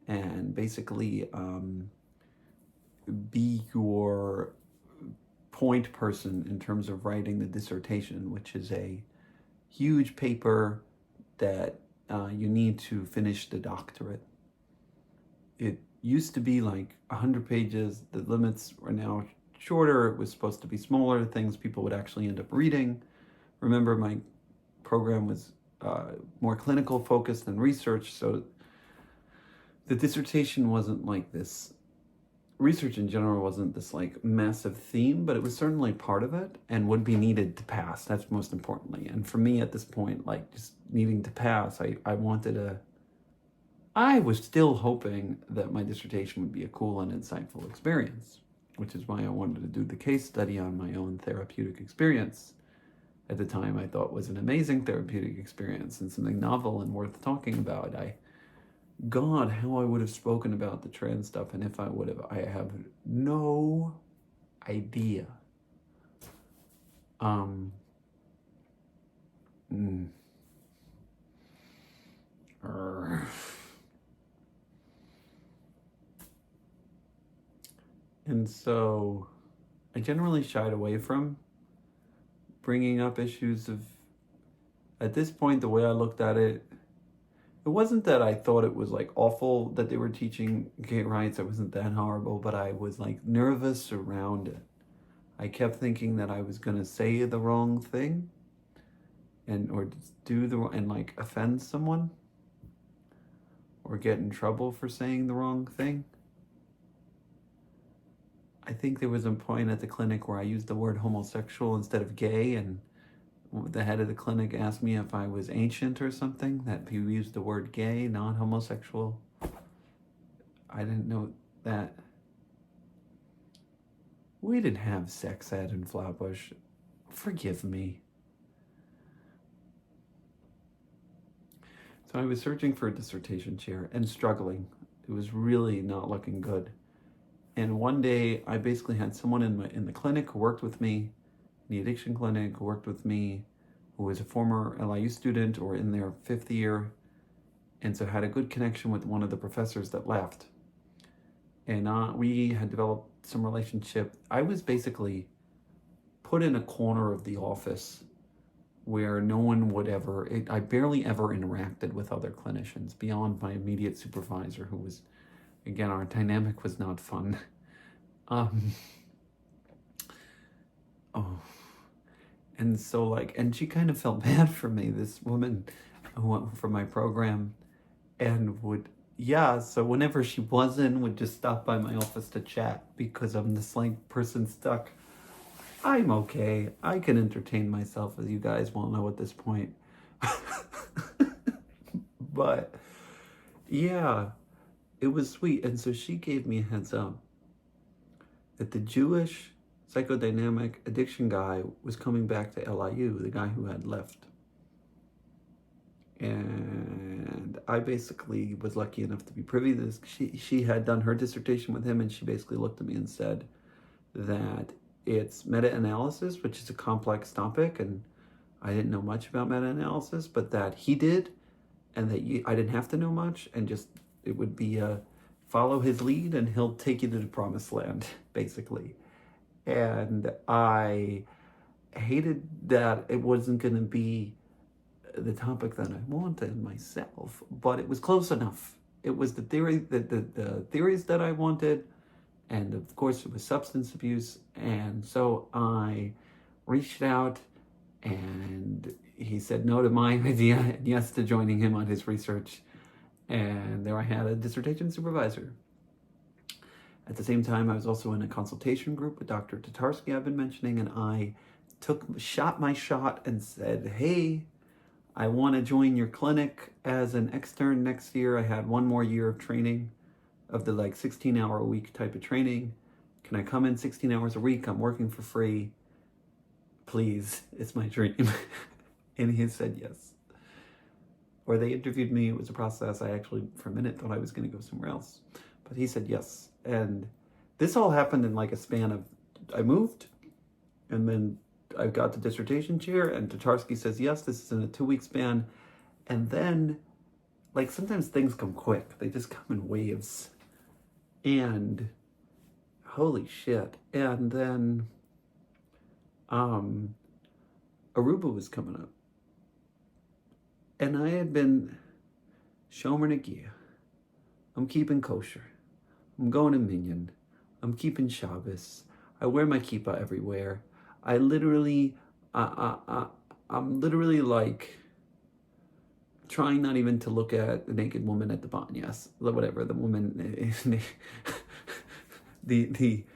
and basically be your point person in terms of writing the dissertation, which is a huge paper that you need to finish the doctorate. It used to be like 100 pages. The limits are now shorter. It was supposed to be smaller, things people would actually end up reading. Remember, my program was more clinical focused than research, so the dissertation wasn't like this. Research in general wasn't this like massive theme, but it was certainly part of it and would be needed to pass. That's most importantly. And for me at this point, like just needing to pass, I was still hoping that my dissertation would be a cool and insightful experience, which is why I wanted to do the case study on my own therapeutic experience. At the time, I thought was an amazing therapeutic experience and something novel and worth talking about. God, how I would have spoken about the trans stuff, and if I would have, I have no idea. Um, mm, er. And so I generally shied away from bringing up issues of, at this point, the way I looked at it, it wasn't that I thought it was like awful that they were teaching gay rights. It wasn't that horrible, but I was like nervous around it. I kept thinking that I was gonna say the wrong thing, or do and like offend someone, or get in trouble for saying the wrong thing. I think there was a point at the clinic where I used the word homosexual instead of gay, and the head of the clinic asked me if I was ancient or something, that he used the word gay, not homosexual. I didn't know that. We didn't have sex ed in Flatbush. Forgive me. So I was searching for a dissertation chair and struggling. It was really not looking good. And one day I basically had someone in the clinic who worked with me, in the addiction clinic, who worked with me, who was a former LIU student or in their 5th year, and so had a good connection with one of the professors that left. And we had developed some relationship. I was basically put in a corner of the office where no one would ever, I barely ever interacted with other clinicians beyond my immediate supervisor, who was, again, our dynamic was not fun. And so and she kind of felt bad for me, this woman who went from my program, and so whenever she wasn't, would just stop by my office to chat, because I'm this person stuck. I'm okay. I can entertain myself, as you guys won't know at this point. But yeah, it was sweet. And so she gave me a heads up that the Jewish psychodynamic addiction guy was coming back to LIU, the guy who had left. And I basically was lucky enough to be privy to this. She had done her dissertation with him, and she basically looked at me and said that it's meta-analysis, which is a complex topic, and I didn't know much about meta-analysis, but that he did, and that I didn't have to know much, and just it would be follow his lead and he'll take you to the promised land, basically. And I hated that it wasn't going to be the topic that I wanted myself, but it was close enough. It was the theories that I wanted, and of course it was substance abuse. And so I reached out, and he said no to my idea and yes to joining him on his research. And there I had a dissertation supervisor. At the same time, I was also in a consultation group with Dr. Tatarsky I've been mentioning, and I shot my shot and said, hey, I want to join your clinic as an extern next year. I had one more year of training, of the 16-hour a week type of training. Can I come in 16 hours a week? I'm working for free. Please, it's my dream. And he said yes. Or they interviewed me. It was a process. I actually, for a minute, thought I was going to go somewhere else. But he said yes. And this all happened in a span of, I moved, and then I got the dissertation chair, and Tatarsky says yes, this is in a 2-week span. And then, sometimes things come quick. They just come in waves. And holy shit. And then Aruba was coming up. And I had been Shomer Nagia. I'm keeping kosher. I'm going to Minyan. I'm keeping Shabbos. I wear my kippah everywhere. I literally, I'm literally trying not even to look at the naked woman at the banyas, whatever, the woman, the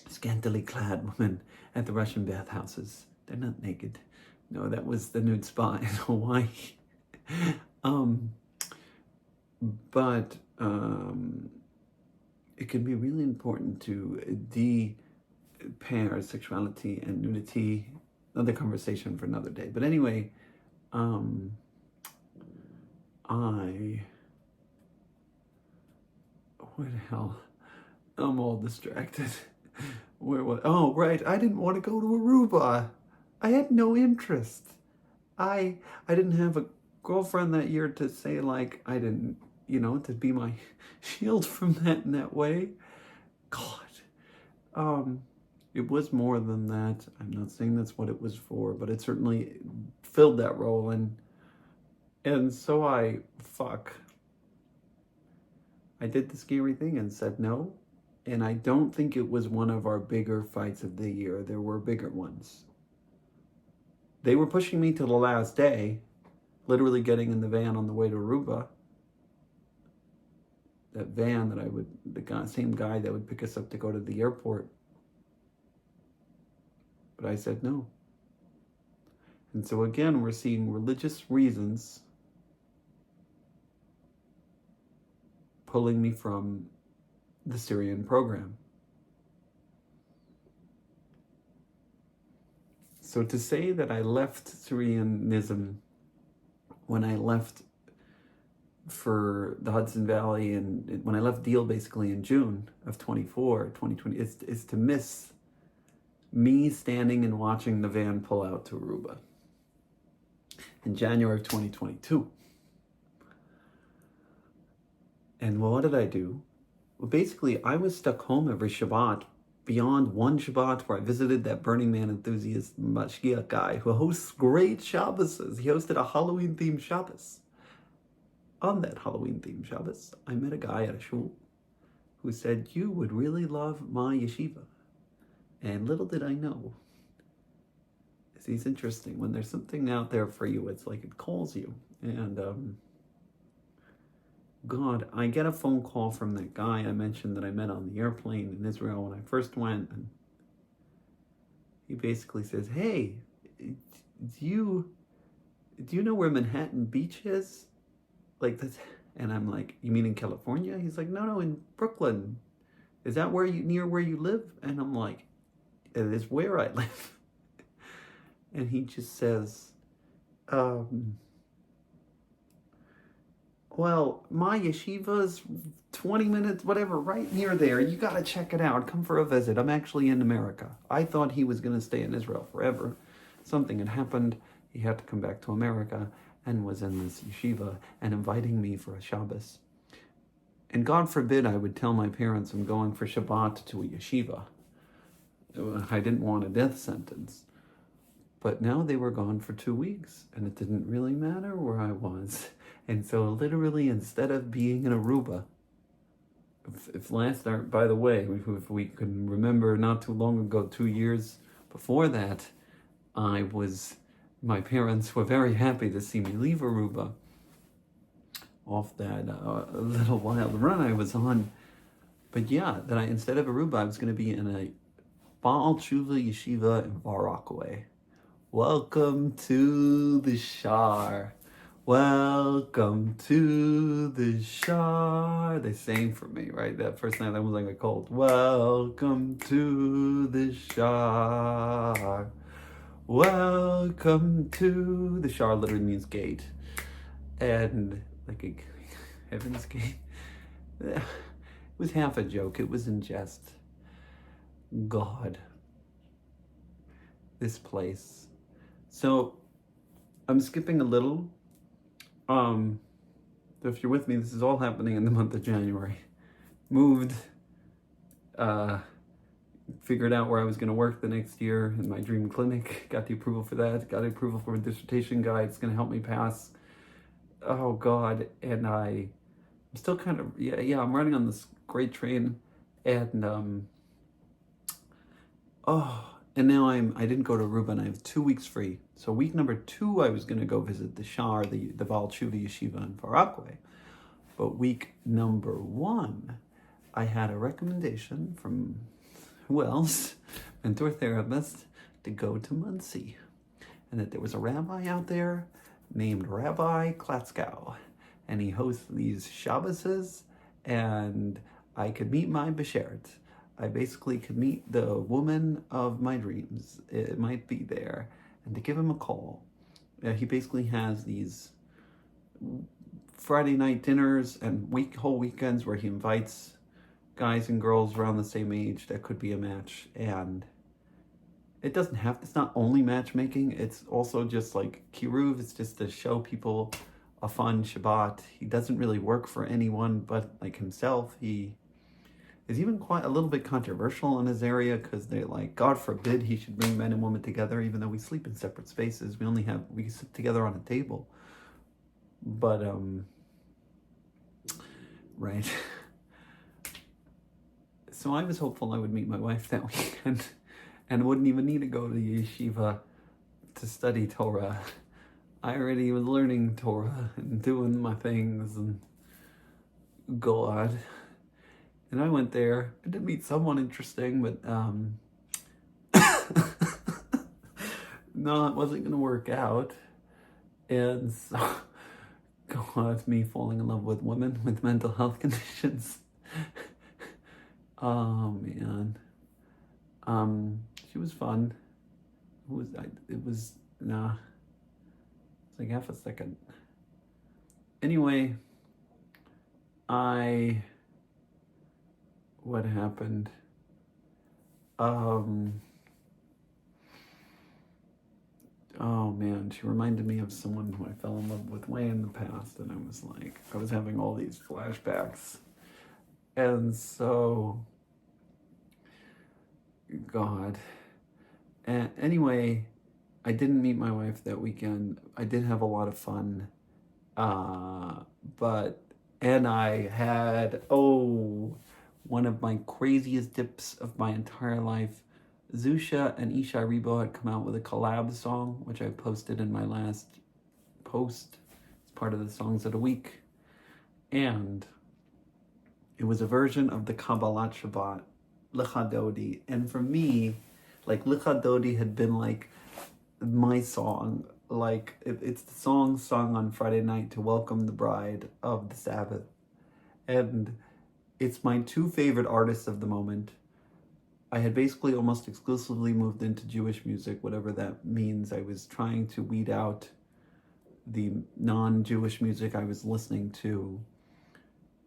scantily clad woman at the Russian bathhouses. They're not naked. No, that was the nude spa in Hawaii. But it can be really important to de-pair sexuality and nudity. Another conversation for another day. But anyway, what the hell? I'm all distracted. Oh, right. I didn't want to go to Aruba. I had no interest. I didn't have a girlfriend that year to say like I didn't, to be my shield from that in that way. God. Um, it was more than that. I'm not saying that's what it was for, but it certainly filled that role, and so I did the scary thing and said no. And I don't think it was one of our bigger fights of the year. There were bigger ones. They were pushing me to the last day, literally getting in the van on the way to Aruba. That van that same guy that would pick us up to go to the airport. But I said no. And so again, we're seeing religious reasons pulling me from the Syrian program. So to say that I left Syrianism when I left for the Hudson Valley and when I left Deal basically in June of 2020, is to miss me standing and watching the van pull out to Aruba in January of 2022. And what did I do? Well, basically, I was stuck home every Shabbat, beyond one Shabbat where I visited that Burning Man enthusiast Mashgiach guy who hosts great Shabbos. He hosted a Halloween-themed Shabbos. On that Halloween-themed Shabbos, I met a guy at a shul who said, "You would really love my yeshiva." And little did I know, he's interesting. When there's something out there for you, it's like it calls you. And God, I get a phone call from that guy I mentioned that I met on the airplane in Israel when I first went, and he basically says, "Hey, do you know where Manhattan Beach is? Like that's," and I'm like, "You mean in California?" He's like, "No, in Brooklyn. Is that near where you live?" And I'm like, "It is where I live." And he just says, "Well, my yeshiva's 20 minutes, whatever, right near there. You got to check it out. Come for a visit. I'm actually in America." I thought he was going to stay in Israel forever. Something had happened. He had to come back to America and was in this yeshiva and inviting me for a Shabbos. And God forbid I would tell my parents I'm going for Shabbat to a yeshiva. I didn't want a death sentence. But now they were gone for 2 weeks, and it didn't really matter where I was. And so literally, instead of being in Aruba, by the way, if we can remember not too long ago, 2 years before that, my parents were very happy to see me leave Aruba off that little wild run I was on. But yeah, instead of Aruba, I was going to be in a Baal Tshuva yeshiva in Far Rockaway. Welcome to the Shar. Welcome to the Shar. They sang for me, right? That first night I was like a cold. Welcome to the Shar. Welcome to the Shar literally means gate. And like a heaven's gate. It was half a joke. It was in jest. God. This place. So I'm skipping a little. So if you're with me, this is all happening in the month of January. Moved, figured out where I was going to work the next year in my dream clinic. Got the approval for that. Got the approval for a dissertation guide. It's going to help me pass. Oh God. And I'm still kind of, I'm running on this great train. And, and now I didn't go to Aruba and I have 2 weeks free. So week number 2, I was going to go visit the Shar, the Baal Tshuva Yeshiva in Far Rockaway. But week number 1, I had a recommendation from, who else? Mentor therapist, to go to Muncie. And that there was a rabbi out there named Rabbi Klatzkow. And he hosts these Shabboses, and I could meet my Beshert. I basically could meet the woman of my dreams. It might be there. And to give him a call. He basically has these Friday night dinners and whole weekends where he invites guys and girls around the same age that could be a match. And it's not only matchmaking, it's also just like Kiruv. It's just to show people a fun Shabbat. He doesn't really work for anyone but like himself. He is even quite a little bit controversial in his area because they're like, God forbid he should bring men and women together, even though we sleep in separate spaces. We sit together on a table. But, right. So I was hopeful I would meet my wife that weekend and wouldn't even need to go to yeshiva to study Torah. I already was learning Torah and doing my things and God. And I went there. I did meet someone interesting, but no, it wasn't going to work out. And so, God, me falling in love with women with mental health conditions. Oh, man. She was fun. It's like half a second. Anyway, what happened? Oh man, she reminded me of someone who I fell in love with way in the past, and I was having all these flashbacks. And so, God. And anyway, I didn't meet my wife that weekend. I did have a lot of fun. And I had, one of my craziest dips of my entire life. Zusha and Isha Rebo had come out with a collab song, which I posted in my last post. It's part of the Songs of the Week. And it was a version of the Kabbalat Shabbat, Lecha Dodi. And for me, like, Lecha Dodi had been like my song. Like, it's the song sung on Friday night to welcome the bride of the Sabbath. And it's my two favorite artists of the moment. I had basically almost exclusively moved into Jewish music, whatever that means. I was trying to weed out the non-Jewish music I was listening to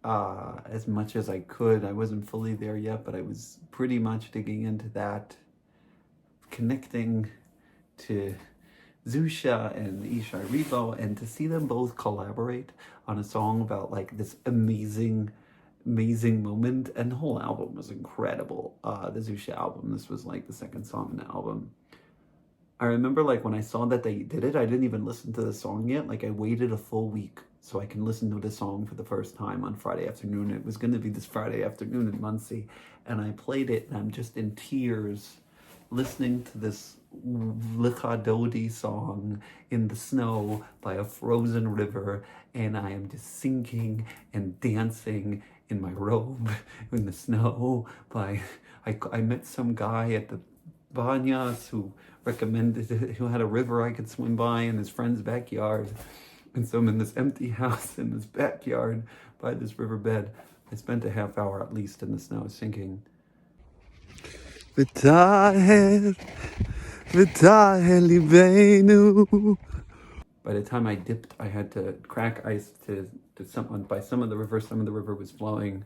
as much as I could. I wasn't fully there yet, but I was pretty much digging into that, connecting to Zusha and Isha Rebo, and to see them both collaborate on a song about like this amazing moment, and the whole album was incredible. The Zusha album, this was like the second song in the album. I remember like when I saw that they did it, I didn't even listen to the song yet. Like I waited a full week so I can listen to the song for the first time on Friday afternoon. It was going to be this Friday afternoon in Muncie, and I played it, and I'm just in tears listening to this Lecha Dodi song in the snow by a frozen river, and I am just singing and dancing in my robe in the snow. I met some guy at the Banyas who recommended it, who had a river I could swim by in his friend's backyard. And so I'm in this empty house in this backyard by this riverbed. I spent a half hour at least in the snow singing. V'tahel libeinu. By the time I dipped, I had to crack ice by some of the river. Some of the river was flowing.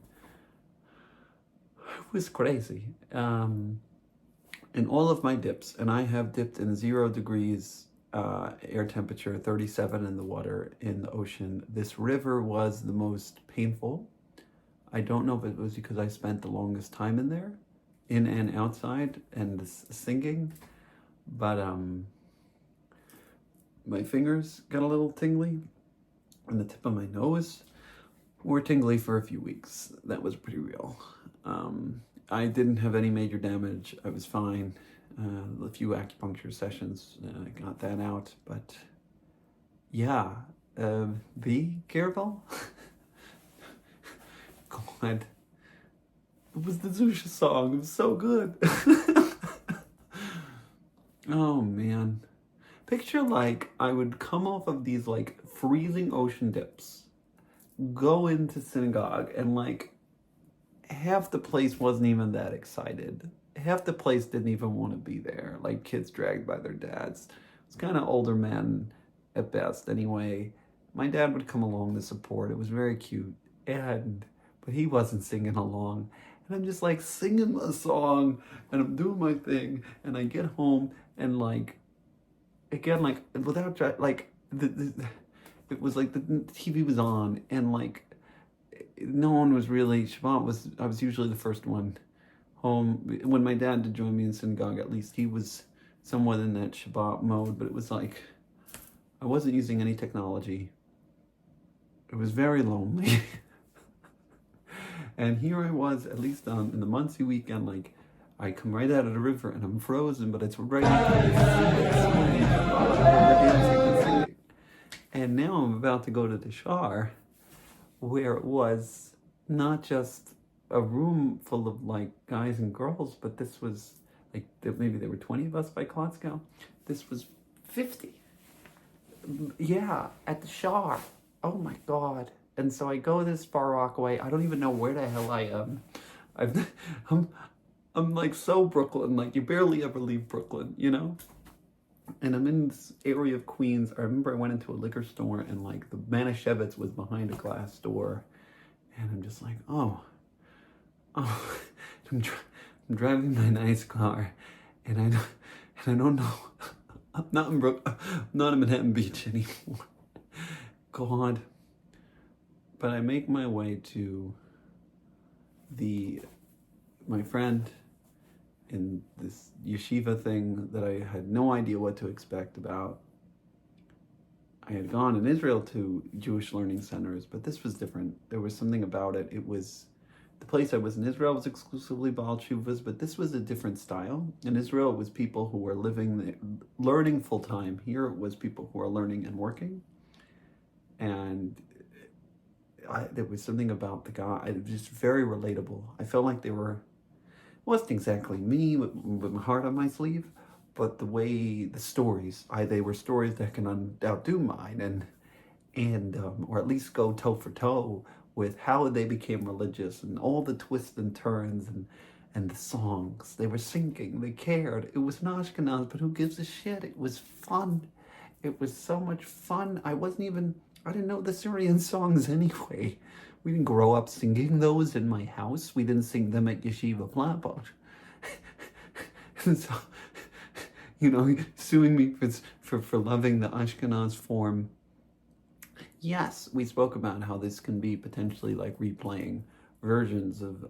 It was crazy. In all of my dips, and I have dipped in 0 degrees air temperature, 37 in the water in the ocean. This river was the most painful. I don't know if it was because I spent the longest time in there, in and outside, and singing, but my fingers got a little tingly, and the tip of my nose were tingly for a few weeks. That was pretty real. I didn't have any major damage. I was fine. A few acupuncture sessions, I got that out, but yeah, be careful. God, it was the Zusha song. It was so good. Oh man, picture like I would come off of these like freezing ocean dips, go into synagogue, and like half the place wasn't even that excited. Half the place didn't even want to be there, like kids dragged by their dads. It's kind of older men at best anyway. My dad would come along to support. It was very cute, but he wasn't singing along. And I'm just like singing a song and I'm doing my thing and I get home and like, again, like without, like, it was like the TV was on and like no one was really, I was usually the first one home. When my dad did join me in synagogue, at least he was somewhat in that Shabbat mode, but it was like, I wasn't using any technology. It was very lonely. And here I was, at least in the Muncie weekend, like, I come right out of the river and I'm frozen, but it's right now. And now I'm about to go to the shar, where it was not just a room full of like guys and girls, but this was like maybe there were 20 of us by clock scale. This was 50. Yeah, at the shar. Oh my God. And so I go this far Rockaway. I don't even know where the hell I am. I've, I'm, I'm like so Brooklyn, like you barely ever leave Brooklyn, you know? And I'm in this area of Queens. I remember I went into a liquor store and like the Manischewitz was behind a glass door. And I'm just like, oh, I'm driving my nice car and I don't know. I'm not in Manhattan Beach anymore. God. But I make my way to my friend in this yeshiva thing that I had no idea what to expect about. I had gone in Israel to Jewish learning centers, but this was different. There was something about it. It was, the place I was in Israel was exclusively Baal Tshuvas, but this was a different style. In Israel, it was people who were learning full time. Here it was people who are learning and working. And there was something about the guy, it was just very relatable. I felt like wasn't exactly me with my heart on my sleeve, but the way the stories, they were stories that can outdo mine and or at least go toe for toe with how they became religious and all the twists and turns and the songs. They were singing, they cared. It was an Ashkenaz, but who gives a shit? It was fun. It was so much fun. I didn't know the Syrian songs anyway. We didn't grow up singing those in my house. We didn't sing them at Yeshiva Plappot. And so, suing me for loving the Ashkenaz form. Yes, we spoke about how this can be potentially like replaying versions of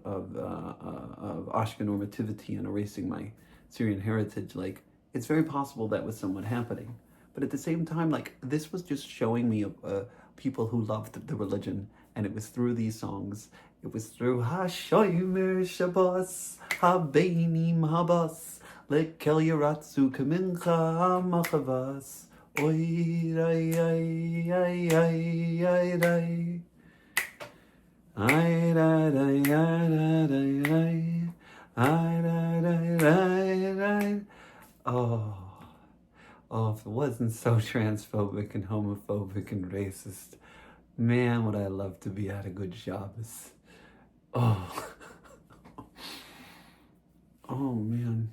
Ashken normativity and erasing my Syrian heritage. Like, it's very possible that was somewhat happening. But at the same time, like, this was just showing me people who loved the religion, and it was through these songs. It was through Hashomer Shabbos, Habeinim Habas, Lekel Yaratzu Kamincha Machavas, Oy Rai Ay Ay Ay Ay Rai. Ay Rai Rai Rai Rai Rai Rai. Oh, if it wasn't so transphobic and homophobic and racist, man, would I love to be at a good Shabbos. Oh. Oh, man.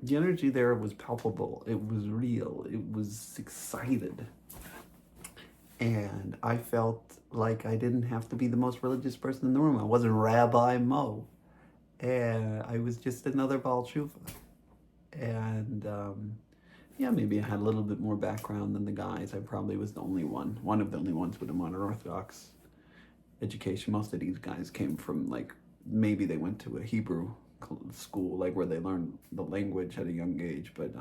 The energy there was palpable. It was real. It was excited. And I felt like I didn't have to be the most religious person in the room. I wasn't Rabbi Mo. And I was just another Baal Tshuva. And maybe I had a little bit more background than the guys. I probably was one of the only ones with a modern Orthodox education. Most of these guys came from, like, maybe they went to a Hebrew school, like where they learned the language at a young age. But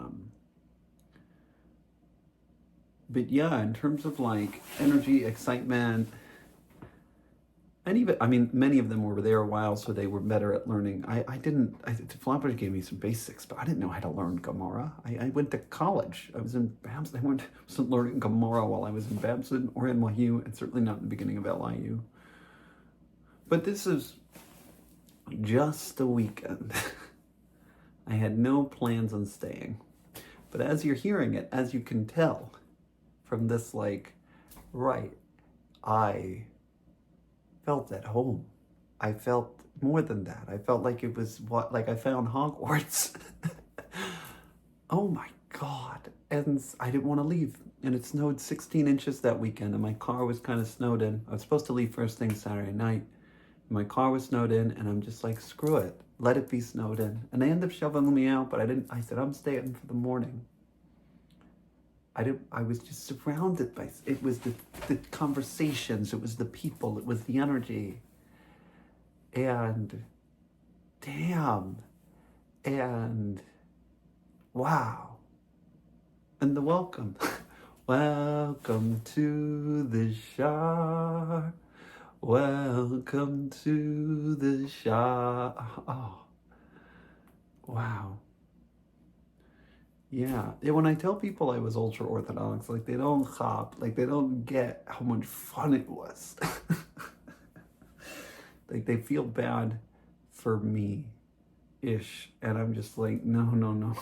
yeah, in terms of like energy, excitement, and even, many of them were there a while, so they were better at learning. The Flappers gave me some basics, but I didn't know how to learn Gemara. I went to college. I was in Babson. I wasn't learning Gemara while I was in Babson or in NYU, and certainly not in the beginning of LIU. But this is just a weekend. I had no plans on staying. But as you're hearing it, as you can tell from this, I felt at home. I felt more than that. I felt like it was I found Hogwarts. Oh my God. And I didn't want to leave. And it snowed 16 inches that weekend, and my car was kind of snowed in. I was supposed to leave first thing Saturday night. My car was snowed in, and I'm just like, screw it. Let it be snowed in. And they ended up shoveling me out, but I said, I'm staying for the morning. I was just surrounded by, it was the conversations, it was the people, it was the energy. And damn. And wow. And the welcome. Welcome to the Shah. Welcome to the Shah. Oh, wow. Yeah. When I tell people I was ultra orthodox, like they don't hop, like they don't get how much fun it was. Like they feel bad for me ish. And I'm just like, no.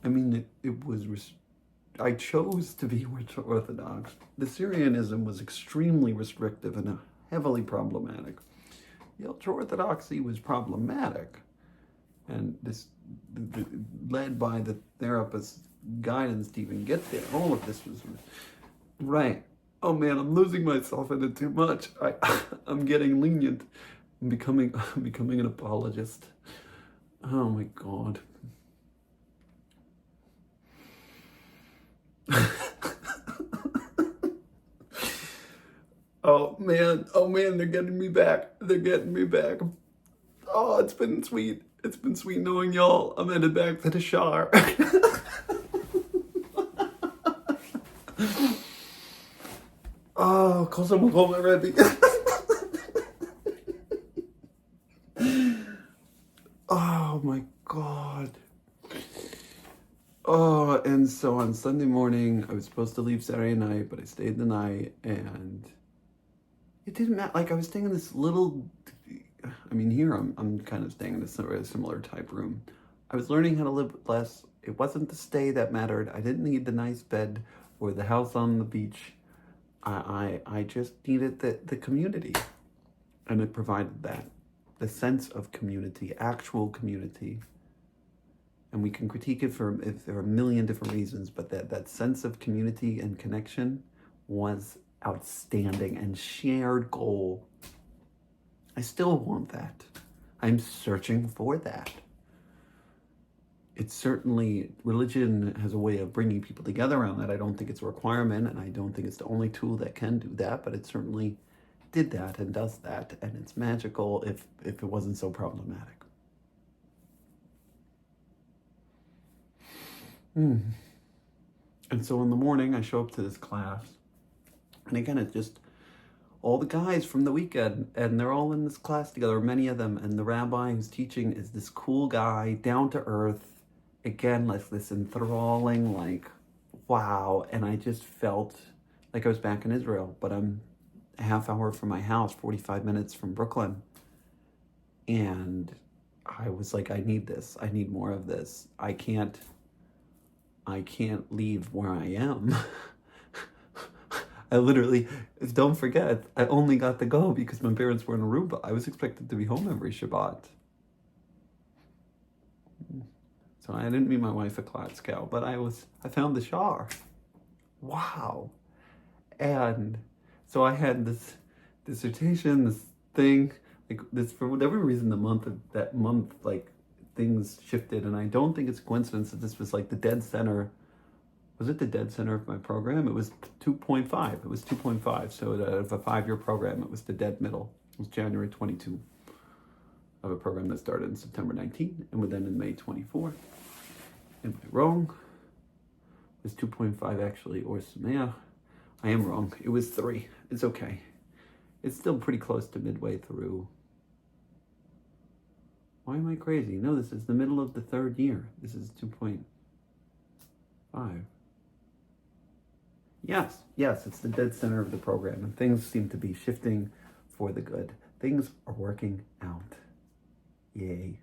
I mean, it was, I chose to be ultra orthodox. The Syrianism was extremely restrictive and heavily problematic. The ultra orthodoxy was problematic. And this, led by the therapist's guidance to even get there. All of this was right. Oh man, I'm losing myself in it too much. I'm getting lenient. I'm becoming an apologist. Oh my God. Oh man, they're getting me back. Oh, it's been sweet. It's been sweet knowing y'all. I'm headed back to the Shar. Oh, cause I'm home already. Oh my God. Oh, and so on Sunday morning, I was supposed to leave Saturday night, but I stayed the night, and it didn't matter. Like I was staying in this little, I mean, here I'm kind of staying in a similar type room. I was learning how to live with less. It wasn't the stay that mattered. I didn't need the nice bed or the house on the beach. I just needed the community, and it provided that, the sense of community, actual community. And we can critique it for if there are a million different reasons, but that sense of community and connection was outstanding, and shared goal. I still want that. I'm searching for that. It's certainly, religion has a way of bringing people together around that. I don't think it's a requirement, and I don't think it's the only tool that can do that, but it certainly did that and does that, and it's magical if it wasn't so problematic. And so in the morning, I show up to this class, and again, it's just all the guys from the weekend, and they're all in this class together, many of them, and the rabbi who's teaching is this cool guy, down to earth, again, like this enthralling, like, wow, and I just felt like I was back in Israel, but I'm a half hour from my house, 45 minutes from Brooklyn, and I was like, I need this, I need more of this, I can't leave where I am. I literally, don't forget, I only got to go because my parents were in Aruba. I was expected to be home every Shabbat. So I didn't meet my wife at Klatskow, but I found the Shar. Wow. And so I had this dissertation, this thing, like this, for whatever reason, that month, like things shifted. And I don't think it's a coincidence that this was like the dead center. Was it the dead center of my program? It was 2.5. It was 2.5. So out of a 5-year program, it was the dead middle. It was January 22 of a program that started in September 19 and would end in May 24. Am I wrong? It was 2.5 actually, or yeah, I am wrong. It was 3. It's okay. It's still pretty close to midway through. Why am I crazy? No, this is the middle of the 3rd year. This is 2.5. Yes, it's the dead center of the program, and things seem to be shifting for the good. Things are working out. Yay.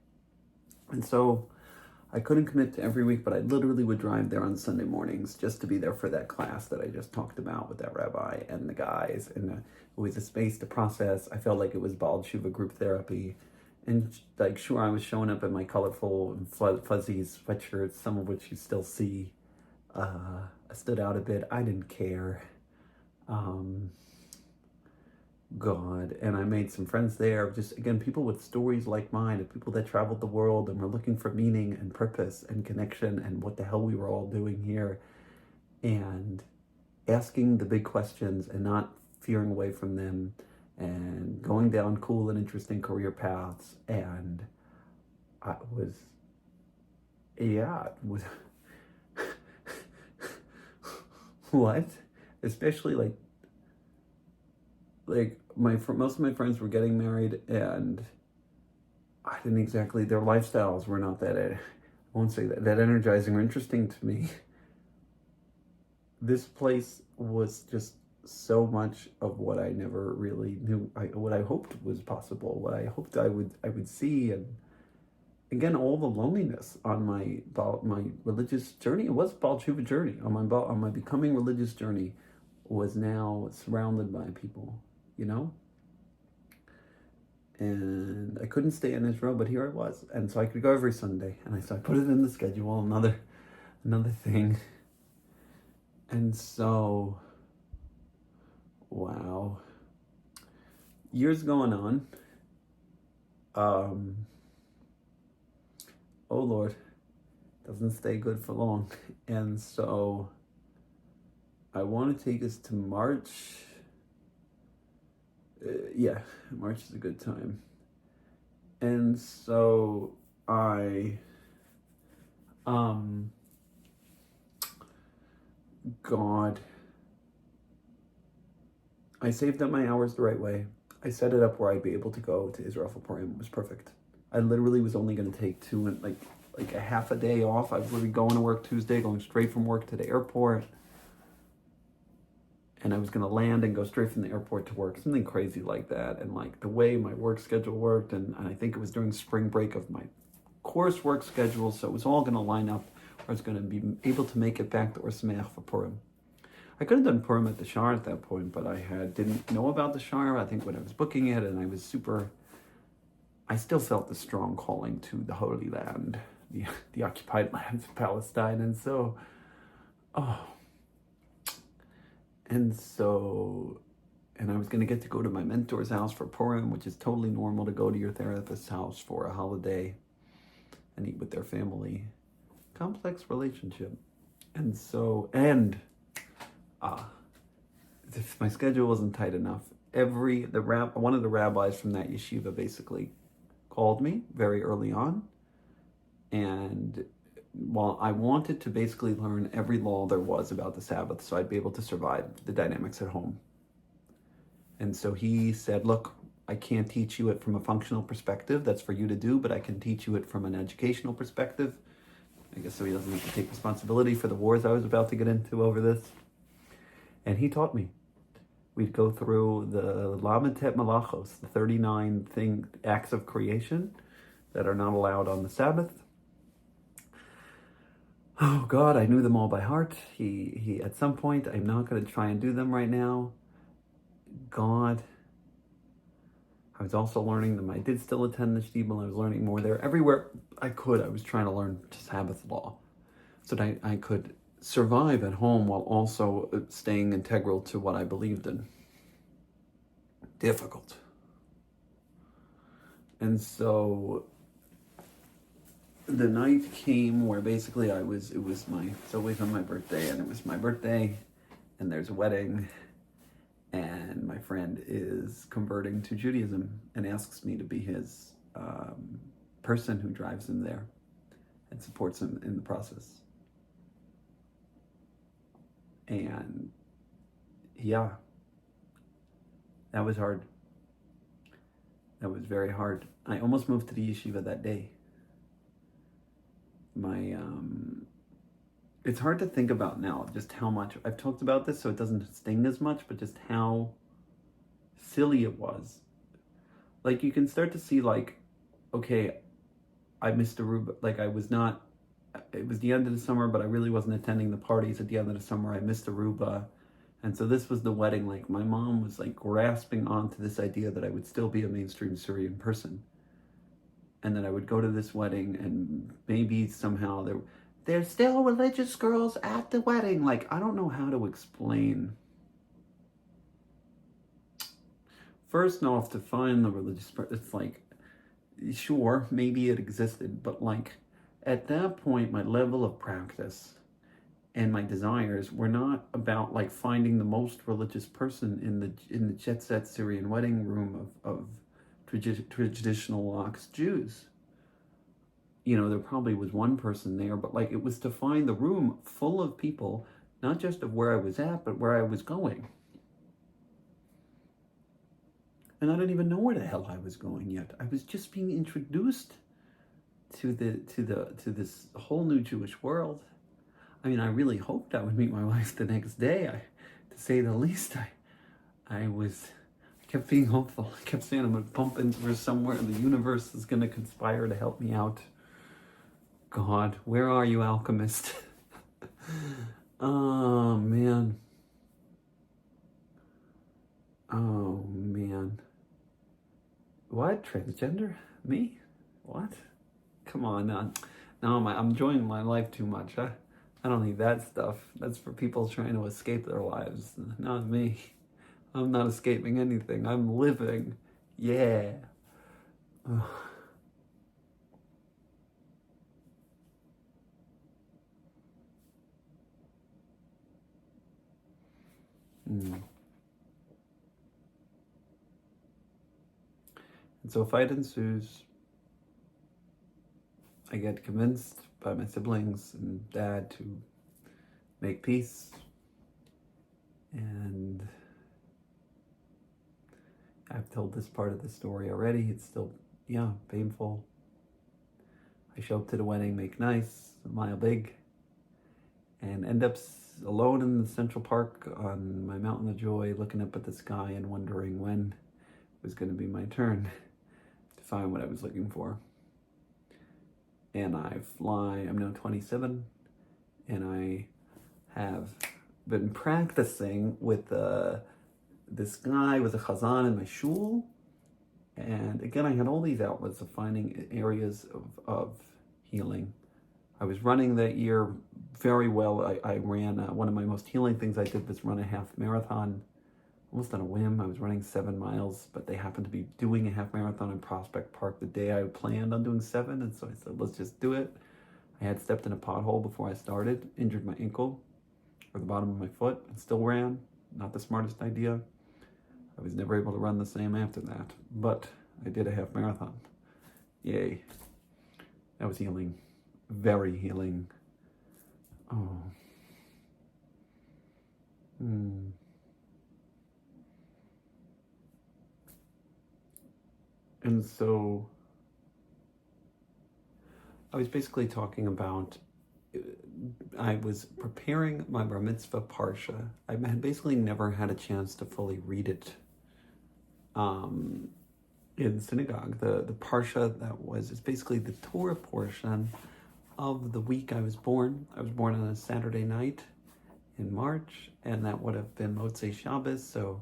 And so I couldn't commit to every week, but I literally would drive there on Sunday mornings just to be there for that class that I just talked about with that rabbi and the guys. And it was a space to process. I felt like it was Baal Tshuva group therapy. And like, sure, I was showing up in my colorful and fuzzy sweatshirts, some of which you still see. I stood out a bit. I didn't care. God, and I made some friends there. Just again, people with stories like mine, of people that traveled the world and were looking for meaning and purpose and connection and what the hell we were all doing here, and asking the big questions and not fearing away from them, and going down cool and interesting career paths. And I was, yeah, it was what? Especially like most of my friends were getting married, and I didn't exactly, their lifestyles were not that, I won't say that energizing or interesting to me. This place was just so much of what I never really knew, what I hoped was possible, what I hoped I would see. And again, all the loneliness on my religious journey. It was Baal Tshuva journey, on my becoming religious journey, was now surrounded by people, you know. And I couldn't stay in Israel, but here I was, and so I could go every Sunday. And so I put it in the schedule. Another thing. And so, wow, years going on. Oh Lord, doesn't stay good for long. And so I want to take us to March. Yeah, March is a good time. And so God, I saved up my hours the right way. I set it up where I'd be able to go to Israel for Purim. It was perfect. I literally was only going to take like a half a day off. I was literally going to work Tuesday, going straight from work to the airport. And I was going to land and go straight from the airport to work, something crazy like that. And like the way my work schedule worked, and I think it was during spring break of my coursework schedule, so it was all going to line up where I was going to be able to make it back to Or Sameach for Purim. I could have done Purim at the Shar at that point, but didn't know about the Shar, I think, when I was booking it, and I still felt the strong calling to the Holy Land, the occupied lands of Palestine. And so, and I was going to get to go to my mentor's house for Purim, which is totally normal to go to your therapist's house for a holiday and eat with their family. Complex relationship. And so, if my schedule wasn't tight enough, one of the rabbis from that yeshiva basically called me very early on. And while I wanted to basically learn every law there was about the Sabbath so I'd be able to survive the dynamics at home. And so he said, look, I can't teach you it from a functional perspective. That's for you to do, but I can teach you it from an educational perspective. I guess so he doesn't have to take responsibility for the wars I was about to get into over this. And he taught me. We'd go through the Lamitet Malachos, the 39 acts of creation that are not allowed on the Sabbath. Oh God, I knew them all by heart. He at some point, I'm not going to try and do them right now. God, I was also learning them. I did still attend the shtibel. I was learning more there. Everywhere I could, I was trying to learn Sabbath law so that I could survive at home while also staying integral to what I believed in. Difficult. And so the night came where basically it's always on my birthday, and it was my birthday, and there's a wedding, and my friend is converting to Judaism and asks me to be his person who drives him there and supports him in the process. And yeah, that was hard. That was very hard. I almost moved to the yeshiva that day. It's hard to think about now just how much I've talked about this, so it doesn't sting as much, but just how silly it was. Like, you can start to see, like, okay, I missed Aruba. Like, it was the end of the summer, but I really wasn't attending the parties at the end of the summer. I missed Aruba. And so this was the wedding. Like, my mom was like grasping onto this idea that I would still be a mainstream Syrian person. And that I would go to this wedding and maybe somehow there's still religious girls at the wedding. Like, I don't know how to explain first off, to find the religious part, it's like, sure, maybe it existed, but like, at that point, my level of practice and my desires were not about like finding the most religious person in the jet set Syrian wedding room of traditional Orthodox Jews. You know, there probably was one person there, but like, it was to find the room full of people, not just of where I was at, but where I was going. And I didn't even know where the hell I was going yet. I was just being introduced to this whole new Jewish world. I mean, I really hoped I would meet my wife the next day. To say the least, I kept being hopeful. I kept saying I'm gonna bump into her somewhere. The universe is gonna conspire to help me out. God, where are you, alchemist? Oh man. Oh man. What? Transgender? Me? What? Come on, now. No, I'm enjoying my life too much. I don't need that stuff. That's for people trying to escape their lives. Not me. I'm not escaping anything. I'm living. Yeah. Ugh. Mm. And so a fight ensues. I get convinced by my siblings and dad to make peace. And I've told this part of the story already. It's still, painful. I show up to the wedding, make nice, a mile big, and end up alone in the Central Park on my mountain of joy, looking up at the sky and wondering when it was going to be my turn to find what I was looking for. And I fly, I'm now 27, and I have been practicing with this guy with a chazan in my shul. And again, I had all these outlets of finding areas of healing. I was running that year very well. I ran, one of my most healing things I did was run a half marathon, almost on a whim. I was running 7 miles, but they happened to be doing a half marathon in Prospect Park the day I planned on doing 7, and so I said, let's just do it. I had stepped in a pothole before I started, injured my ankle, or the bottom of my foot, and still ran. Not the smartest idea. I was never able to run the same after that, but I did a half marathon. Yay. That was healing. Very healing. Oh. And so I was basically talking about, I was preparing my bar mitzvah parsha. I had basically never had a chance to fully read it in synagogue. The parsha it's basically the Torah portion of the week I was born. I was born on a Saturday night in March, and that would have been Motzei Shabbos, so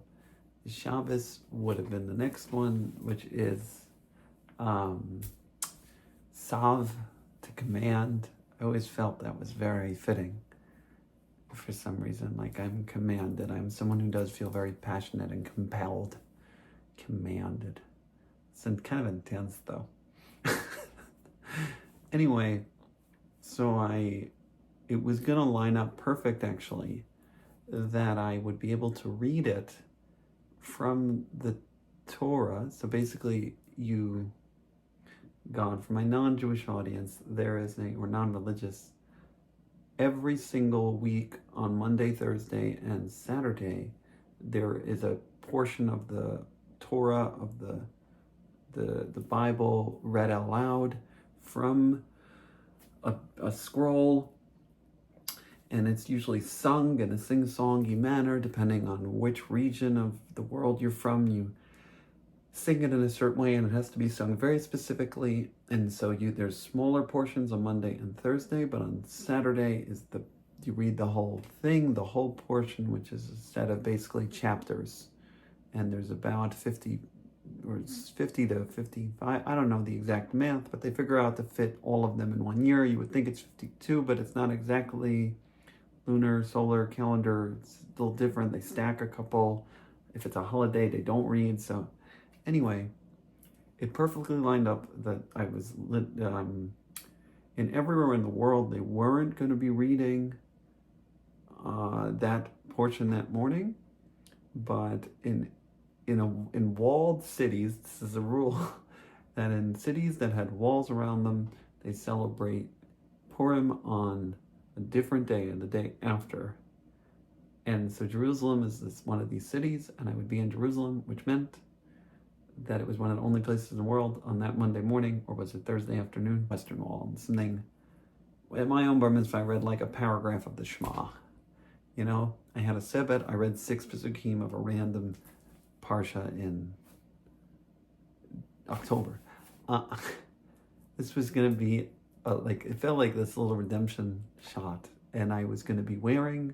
Shabbos would have been the next one, which is Sav, to command. I always felt that was very fitting for some reason. Like, I'm commanded. I'm someone who does feel very passionate and compelled. Commanded. It's kind of intense, though. Anyway, so it was gonna line up perfect, actually, that I would be able to read it from the Torah. So basically, God, for my non-Jewish audience, or non-religious, every single week on Monday, Thursday, and Saturday, there is a portion of the Torah, of the Bible, read out loud from a scroll, and it's usually sung in a sing-songy manner, depending on which region of the world you're from. You sing it in a certain way, and it has to be sung very specifically. And so there's smaller portions on Monday and Thursday, but on Saturday you read the whole thing, the whole portion, which is a set of basically chapters. And there's about 50 to 55, I don't know the exact math, but they figure out to fit all of them in 1 year. You would think it's 52, but it's not exactly lunar, solar calendar. It's a little different. They stack a couple. If it's a holiday, they don't read. So Anyway, it perfectly lined up that I was in everywhere in the world. They weren't going to be reading that portion that morning, but in walled cities, this is a rule that in cities that had walls around them, they celebrate Purim on a different day, and the day after. And so Jerusalem is one of these cities, and I would be in Jerusalem, which meant that it was one of the only places in the world on that Monday morning, or was it Thursday afternoon, Western Wall. Something, at my own bar mitzvah, I read like a paragraph of the Shema. You know, I had a sebet, I read 6 pesukim of a random parsha in October. This was going to be, it felt like this little redemption shot. And I was going to be wearing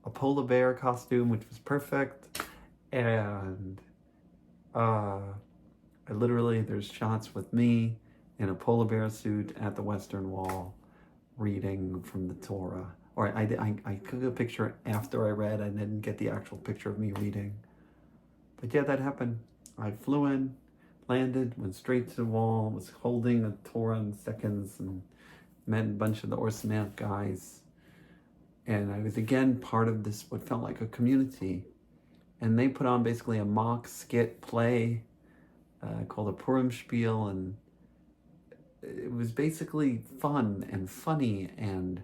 a polar bear costume, which was perfect. And there's shots with me in a polar bear suit at the Western Wall reading from the Torah. Or I took a picture after I read. I didn't get the actual picture of me reading. But yeah, that happened. I flew in, landed, went straight to the wall, was holding a Torah in seconds, and met a bunch of the Orsman guys. And I was again part of this, what felt like a community. And they put on basically a mock skit play called a Purim Spiel. And it was basically fun and funny. And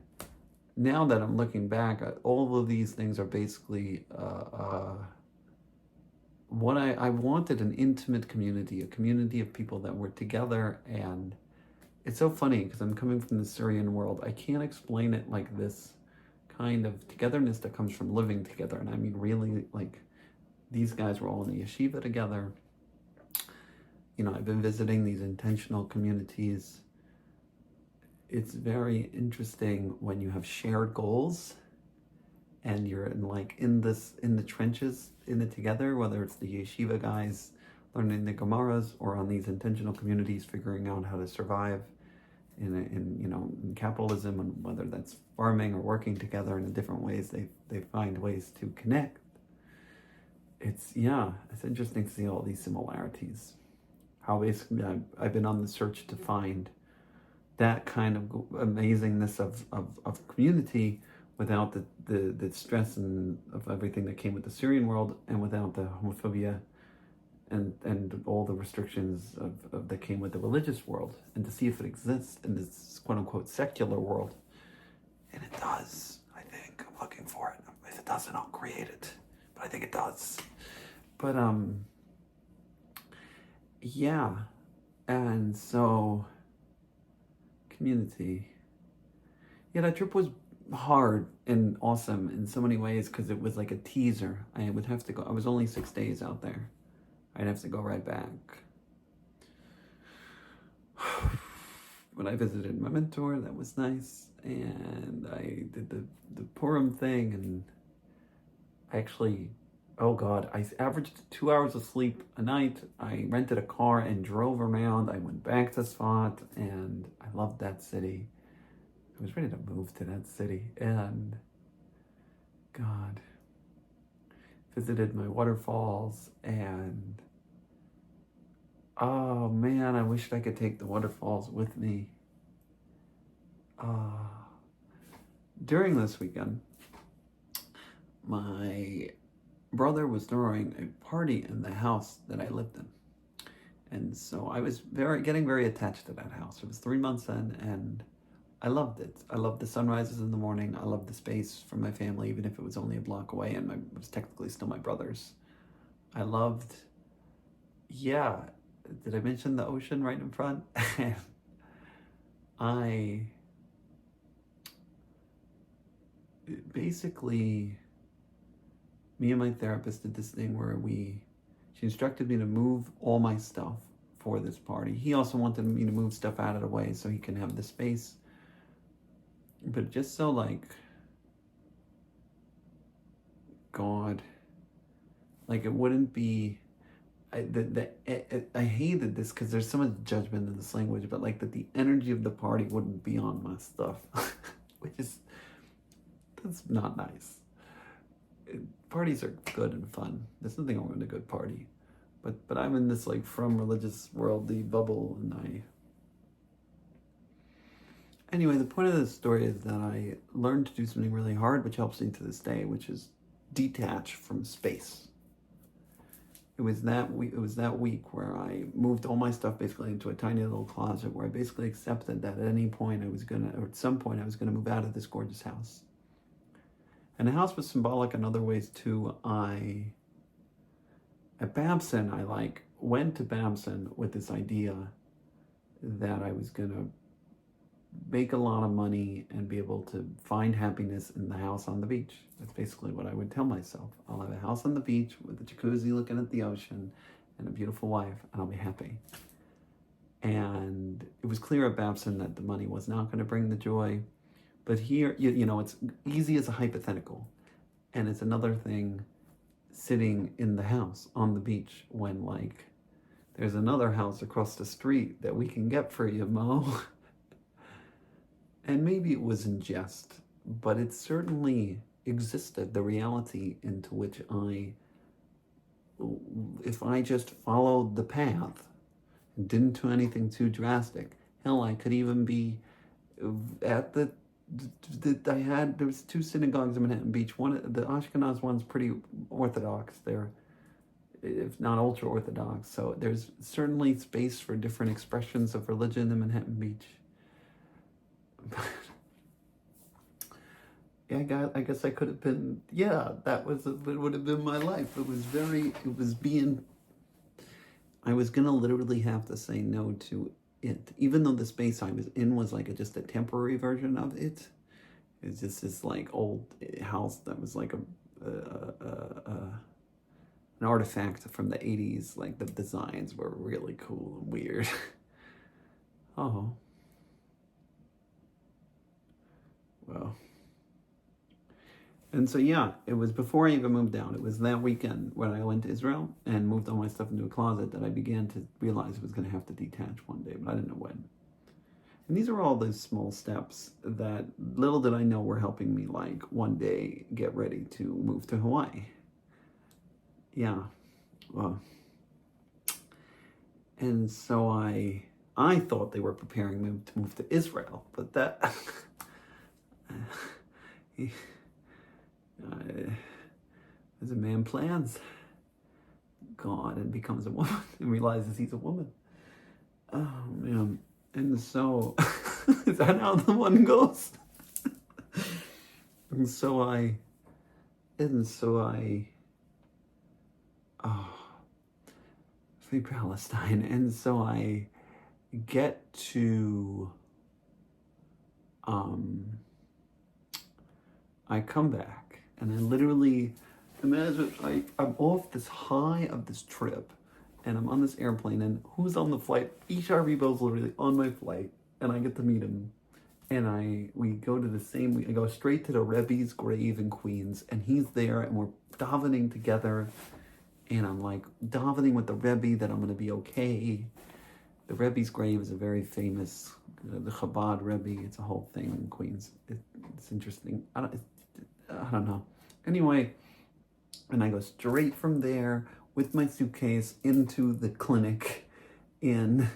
now that I'm looking back, all of these things are basically what I wanted: an intimate community, a community of people that were together. And it's so funny because I'm coming from the Syrian world. I can't explain it like this kind of togetherness that comes from living together. And I mean, really, like, these guys were all in the yeshiva together. You know, I've been visiting these intentional communities. It's very interesting when you have shared goals and you're in the trenches in it together, whether it's the yeshiva guys learning the Gemaras or on these intentional communities figuring out how to survive in capitalism, and whether that's farming or working together in different ways, they find ways to connect. It's interesting to see all these similarities. How basically I've been on the search to find that kind of amazingness of community without the stress and of everything that came with the Syrian world, and without the homophobia and all the restrictions that came with the religious world, and to see if it exists in this quote-unquote secular world. And it does, I think. I'm looking for it. If it doesn't, I'll create it. But I think it does. But, yeah. And so, community. Yeah, that trip was hard and awesome in so many ways because it was like a teaser. I would have to go. I was only 6 days out there. I'd have to go right back. When I visited my mentor, that was nice. And I did the Purim thing, and I actually, oh God, I averaged 2 hours of sleep a night. I rented a car and drove around. I went back to Sfat, and I loved that city. I was ready to move to that city. And God, visited my waterfalls, and oh man, I wished I could take the waterfalls with me. During this weekend, my brother was throwing a party in the house that I lived in. And so I was getting very attached to that house. It was 3 months in, and I loved it. I loved the sunrises in the morning. I loved the space from my family, even if it was only a block away, and it was technically still my brother's. I loved, did I mention the ocean right in front? Basically, me and my therapist did this thing where she instructed me to move all my stuff for this party. He also wanted me to move stuff out of the way so he can have the space. But just so, like, God, like, it wouldn't be, I hated this because there's so much judgment in this language, but like that the energy of the party wouldn't be on my stuff, that's not nice. Parties are good and fun. There's nothing wrong with a good party. But I'm in this like from religious worldly bubble, and anyway, the point of this story is that I learned to do something really hard, which helps me to this day, which is detach from space. It was that week where I moved all my stuff basically into a tiny little closet, where I basically accepted that at any point or at some point I was gonna move out of this gorgeous house. And the house was symbolic in other ways too. At Babson, I went to Babson with this idea that I was gonna make a lot of money and be able to find happiness in the house on the beach. That's basically what I would tell myself. I'll have a house on the beach with a jacuzzi looking at the ocean and a beautiful wife, and I'll be happy. And it was clear at Babson that the money was not going to bring the joy. But here, it's easy as a hypothetical. And it's another thing sitting in the house on the beach when, there's another house across the street that we can get for you, Mo. And maybe it was in jest, but it certainly existed, the reality into which if I just followed the path and didn't do anything too drastic, hell, I could even be at there was 2 synagogues in Manhattan Beach. The Ashkenaz one's pretty Orthodox. They're, if not ultra Orthodox. So there's certainly space for different expressions of religion in Manhattan Beach. Yeah, I guess I could have been, it would have been my life. I was gonna literally have to say no to it, even though the space I was in was just a temporary version of it. It's just this old house that was an artifact from the 80s. The designs were really cool and weird. Oh. Well. And so, it was before I even moved out. It was that weekend when I went to Israel and moved all my stuff into a closet that I began to realize I was going to have to detach one day, but I didn't know when. And these are all those small steps that little did I know were helping me, one day get ready to move to Hawaii. Yeah. Well. And so I thought they were preparing me to move to Israel, but that... as a man plans God and becomes a woman and realizes he's a woman. Oh man. And so is that how the one goes? and so I free Palestine. And so I get to I come back and I literally imagine I'm off this high of this trip and I'm on this airplane, and who's on the flight? Ishar Ribo's literally on my flight, and I get to meet him. And I go straight to the Rebbe's grave in Queens, and he's there, and we're davening together. And I'm davening with the Rebbe that I'm going to be okay. The Rebbe's grave is a very famous, the Chabad Rebbe. It's a whole thing in Queens. It's interesting. I don't know. Anyway, and I go straight from there with my suitcase into the clinic in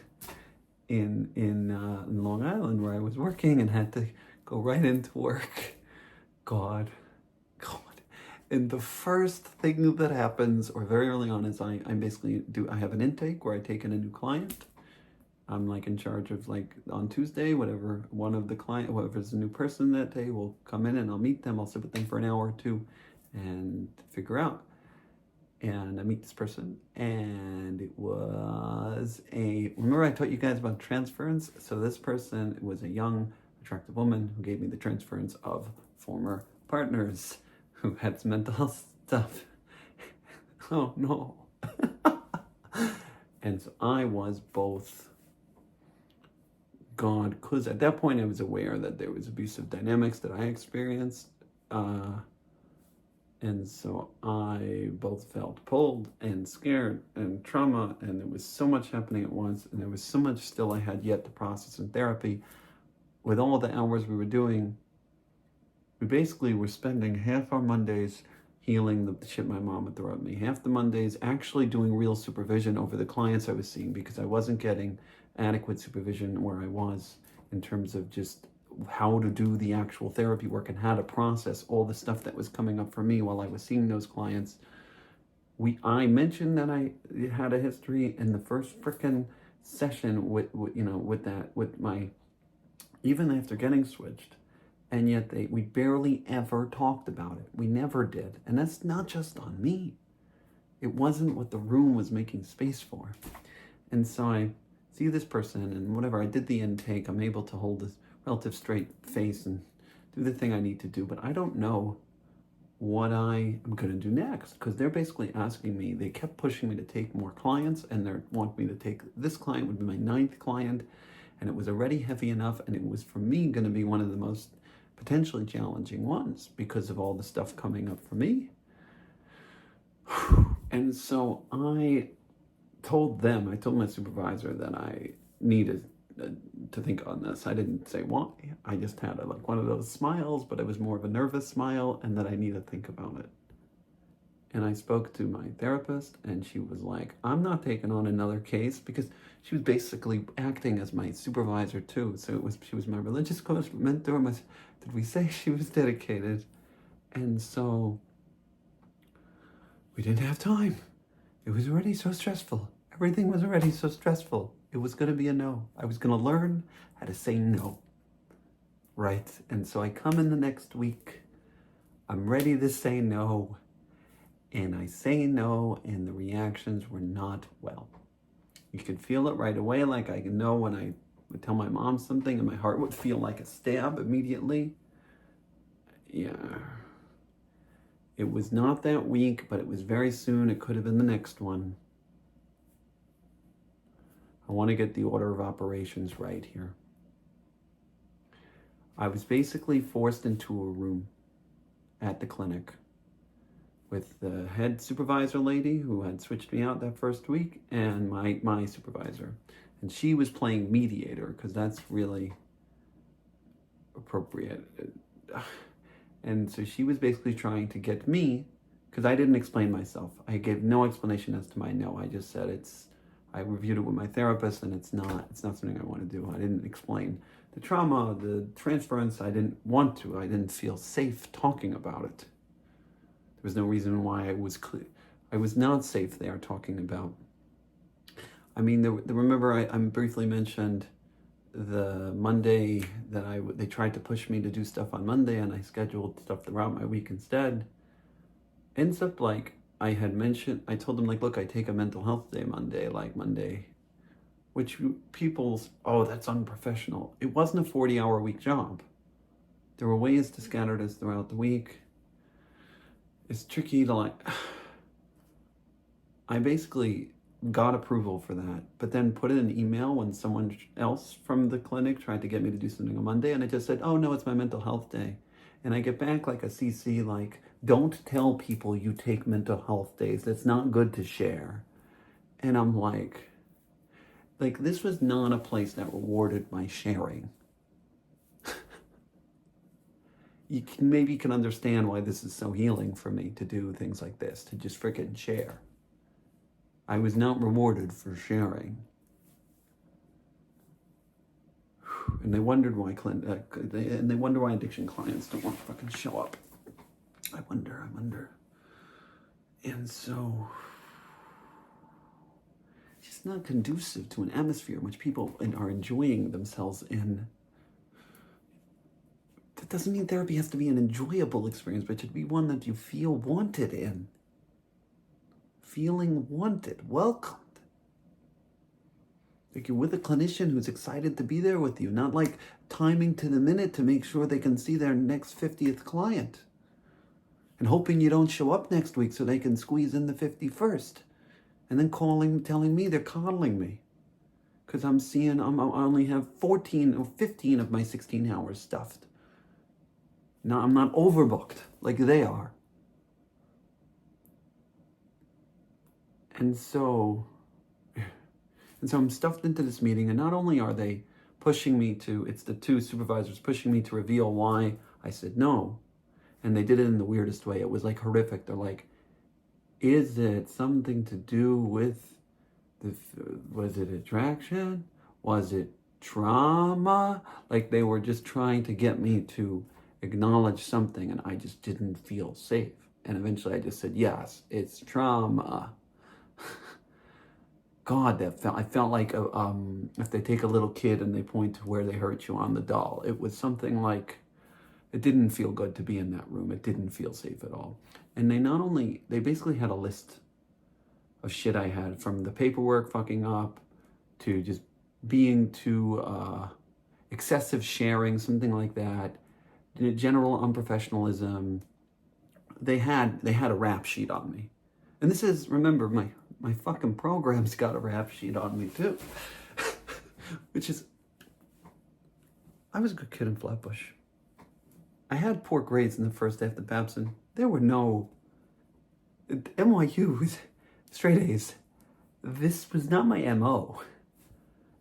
Long Island where I was working and had to go right into work. God. And the first thing that happens, or very early on, is I have an intake where I take in a new client. I'm in charge of on Tuesday, whoever's a new person that day will come in and I'll meet them. I'll sit with them for an hour or two and figure out. And I meet this person, and it was remember I taught you guys about transference? So this person was a young, attractive woman who gave me the transference of former partners who had some mental health stuff. Oh no. And so I was both gone, because at that point I was aware that there was abusive dynamics that I experienced. And so I both felt pulled and scared and trauma, and there was so much happening at once, and there was so much still I had yet to process in therapy. With all the hours we were doing, we basically were spending half our Mondays healing the shit my mom would throw at me. Half the Mondays actually doing real supervision over the clients I was seeing, because I wasn't getting adequate supervision where I was in terms of just how to do the actual therapy work and how to process all the stuff that was coming up for me while I was seeing those clients. I mentioned that I had a history in the first frickin' session with my, even after getting switched, and yet we barely ever talked about it. We never did. And that's not just on me. It wasn't what the room was making space for. And so I see this person, and whatever, I did the intake, I'm able to hold this relative straight face and do the thing I need to do, but I don't know what I am going to do next, because they're basically asking me, they kept pushing me to take more clients, and they want me to take, this client would be my 9th client, and it was already heavy enough, and it was for me going to be one of the most potentially challenging ones because of all the stuff coming up for me. And so I told my supervisor that I needed to think on this. I didn't say why. I just had one of those smiles, but it was more of a nervous smile, and that I need to think about it. And I spoke to my therapist, and she was like, I'm not taking on another case, because she was basically acting as my supervisor too. So she was my religious coach, mentor. Did we say she was dedicated? And so we didn't have time. It was already so stressful. Everything was already so stressful. It was going to be a no. I was going to learn how to say no. Right? And so I come in the next week. I'm ready to say no. And I say no, and the reactions were not well. You could feel it right away. Like I know when I would tell my mom something, and my heart would feel like a stab immediately. Yeah. It was not that week, but it was very soon. It could have been the next one. I want to get the order of operations right here. I was basically forced into a room at the clinic with the head supervisor lady who had switched me out that first week, and my supervisor. And she was playing mediator, because that's really appropriate. And so she was basically trying to get me, because I didn't explain myself. I gave no explanation as to my no. I just said I reviewed it with my therapist, and it's not something I want to do. I didn't explain the trauma, the transference. I didn't want to. I didn't feel safe talking about it. There was no reason why I was not safe there talking about. I mean, remember I briefly mentioned the Monday that they tried to push me to do stuff on Monday, and I scheduled stuff throughout my week instead. Ends up I had mentioned, I told them look, I take a mental health day Monday, which oh, that's unprofessional. It wasn't a 40-hour week job. There were ways to scatter this throughout the week. It's tricky to I basically got approval for that, but then put in an email when someone else from the clinic tried to get me to do something on Monday, and I just said, oh no, it's my mental health day. And I get back a CC don't tell people you take mental health days. That's not good to share. And I'm like this was not a place that rewarded my sharing. Maybe you can understand why this is so healing for me to do things like this, to just frickin' share. I was not rewarded for sharing. And they wondered why they wonder why addiction clients don't want to fucking show up. I wonder. And so it's just not conducive to an atmosphere in which people are enjoying themselves in. That doesn't mean therapy has to be an enjoyable experience, but it should be one that you feel wanted in. Feeling wanted, welcomed. You're with a clinician who's excited to be there with you, not timing to the minute to make sure they can see their next 50th client and hoping you don't show up next week so they can squeeze in the 51st, and then telling me they're coddling me because I only have 14 or 15 of my 16 hours stuffed. Now I'm not overbooked like they are. And so I'm stuffed into this meeting, and not only are they pushing me it's the two supervisors pushing me to reveal why I said no, And they did it in the weirdest way. It was like horrific. They're like, is it something to do with was it attraction? Was it trauma? Like they were just trying to get me to acknowledge something, and I just didn't feel safe. And eventually I just said, yes, it's trauma. God, I felt like if they take a little kid and they point to where they hurt you on the doll, it was something like, it didn't feel good to be in that room. It didn't feel safe at all. And they basically had a list of shit I had, from the paperwork fucking up to just being too excessive sharing, something like that, general unprofessionalism. They had a rap sheet on me. And this is, remember, my fucking program's got a rap sheet on me too. Which is, I was a good kid in Flatbush. I had poor grades in the first half of Babson. There were no NYU, straight A's. This was not my MO.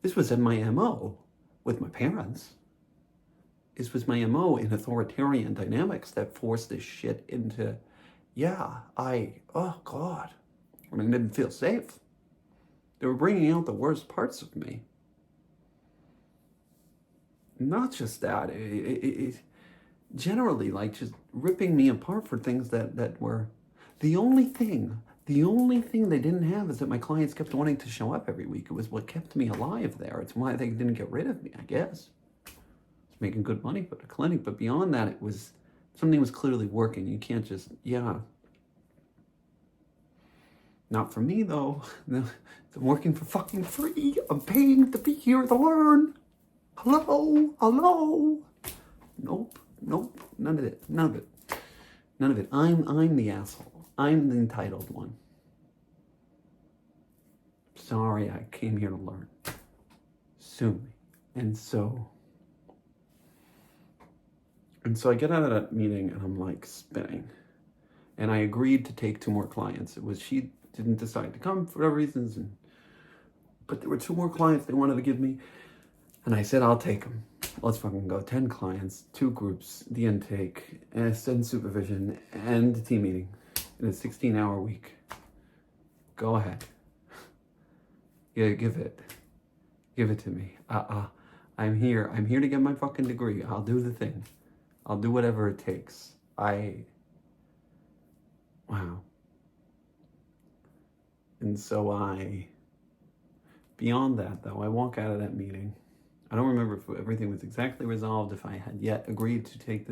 This was my MO with my parents. This was my MO in authoritarian dynamics that forced this shit into, oh God. I mean, I didn't feel safe. They were bringing out the worst parts of me. Not just that, it generally, like, just ripping me apart for things that were the only thing they didn't have is that my clients kept wanting to show up every week. It was what kept me alive there. It's why they didn't get rid of me, I guess. I was making good money for the clinic, but beyond that, it was something was clearly working. You can't just, not for me though. I'm working for fucking free. I'm paying to be here to learn. Hello. Nope, none of it. I'm the asshole. I'm the entitled one. Sorry, I came here to learn. Sue me. And so I get out of that meeting and I'm like spinning. And I agreed to take 2 more clients. It was, she didn't decide to come for whatever reasons, but there were 2 more clients they wanted to give me. And I said, I'll take them. Let's fucking go. 10 clients, 2 groups, the intake, and supervision, and the team meeting in a 16-hour week. Go ahead. Yeah, give it to me. I'm here to get my fucking degree. I'll do the thing. I'll do whatever it takes. Wow. And so beyond that though, I walk out of that meeting. I don't remember if everything was exactly resolved, if I had yet agreed to take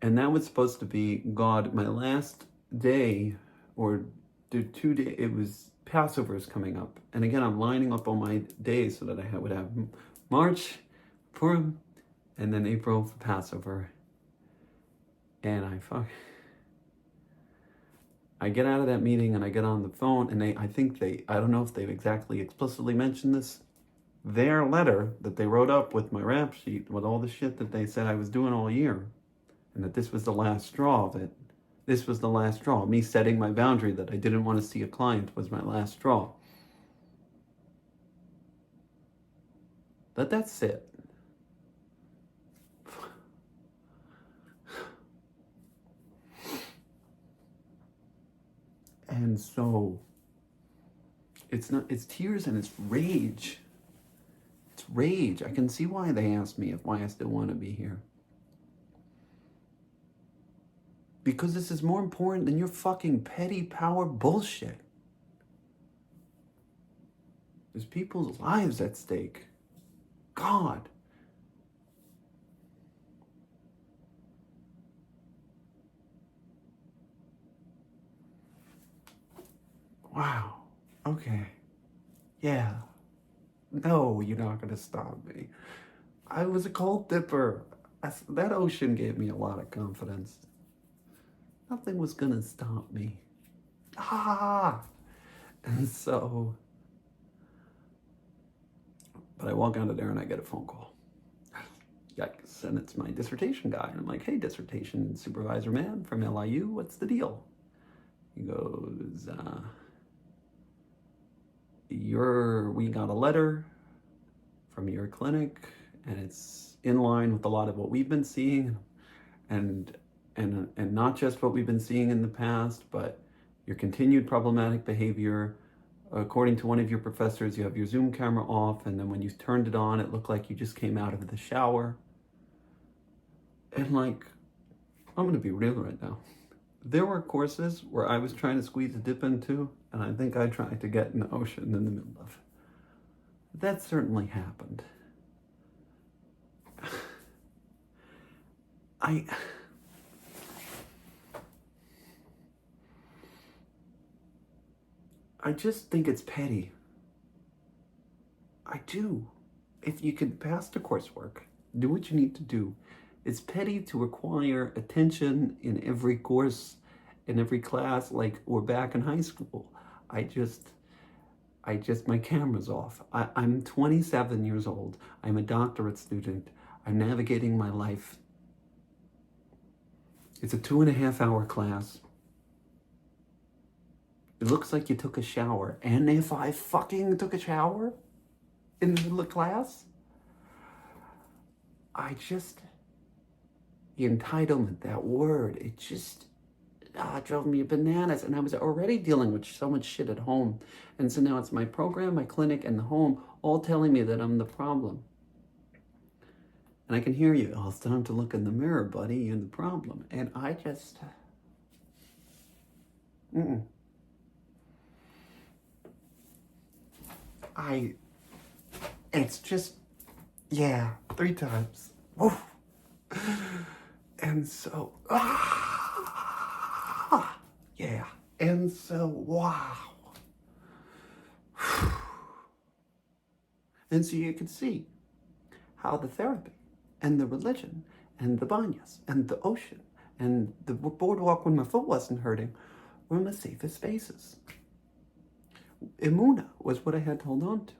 and that was supposed to be, God, my last day, or 2 days, it was, Passover is coming up. And again, I'm lining up all my days so that I would have March, Purim, and then April for Passover. And I get out of that meeting and I get on the phone, and I don't know if they've exactly explicitly mentioned this, their letter that they wrote up with my rap sheet, with all the shit that they said I was doing all year, and that this was the last straw of it. This was the last straw. Me setting my boundary that I didn't want to see a client was my last straw. That's it. And so it's tears and it's rage. It's rage. I can see why they asked me why I still want to be here. Because this is more important than your fucking petty power bullshit. There's people's lives at stake. God. Wow. Okay. Yeah. No, you're not going to stop me. I was a cold dipper. That ocean gave me a lot of confidence. Nothing was going to stop me. And so, but I walk out of there and I get a phone call. Yikes. And it's my dissertation guy. And I'm like, hey, dissertation supervisor man from LIU, what's the deal? He goes, we got a letter from your clinic and it's in line with a lot of what we've been seeing. and and not just what we've been seeing in the past, but your continued problematic behavior. According to one of your professors, you have your Zoom camera off, and then when you turned it on, it looked like you just came out of the shower. And like, I'm gonna be real right now. There were courses where I was trying to squeeze a dip into, and I think I tried to get in the ocean in the middle of. That certainly happened. I just think it's petty. I do. If you can pass the coursework, do what you need to do. It's petty to require attention in every course, in every class, like we're back in high school. My camera's off. I'm 27 years old. I'm a doctorate student. I'm navigating my life. It's a 2.5-hour class. It looks like you took a shower. And if I fucking took a shower in the middle of class, the entitlement, that word, it just drove me bananas. And I was already dealing with so much shit at home. And so now it's my program, my clinic, and the home all telling me that I'm the problem. And I can hear you. Oh, it's time to look in the mirror, buddy. You're the problem. And I just... It's just... Yeah, 3 times. Oof. And so... yeah. And so, wow. And so you can see how the therapy and the religion and the banyas and the ocean and the boardwalk when my foot wasn't hurting were my safest spaces. Emuna was what I had to hold on to.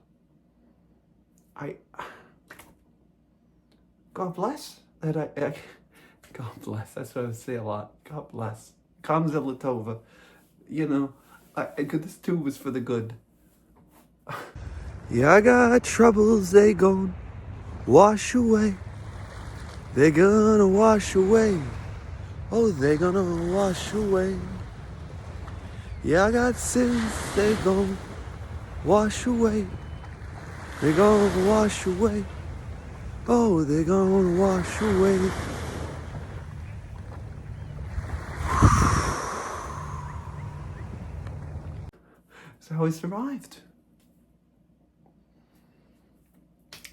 God bless that God bless, that's what I say a lot. God bless. Kamzela Tova. You know, this too was for the good. Yeah, I got troubles, they gon' wash away. They're gonna wash away. Oh, they're gonna wash away. Yeah, I got sins, they gon' wash away. They're gonna wash away. Oh, they're gonna wash away. So how he survived.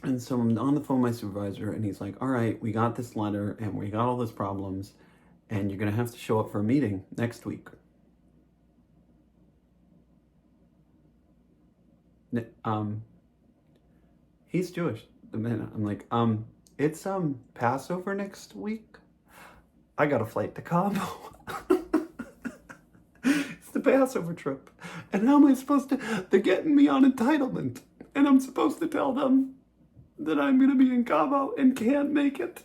And so I'm on the phone with my supervisor, and he's like, all right, we got this letter, and we got all those problems, and you're going to have to show up for a meeting next week. He's Jewish. The minute I'm like, it's Passover next week. I got a flight to Cabo. It's the Passover trip. And how am I supposed to, they're getting me on entitlement, and I'm supposed to tell them that I'm going to be in Cabo and can't make it.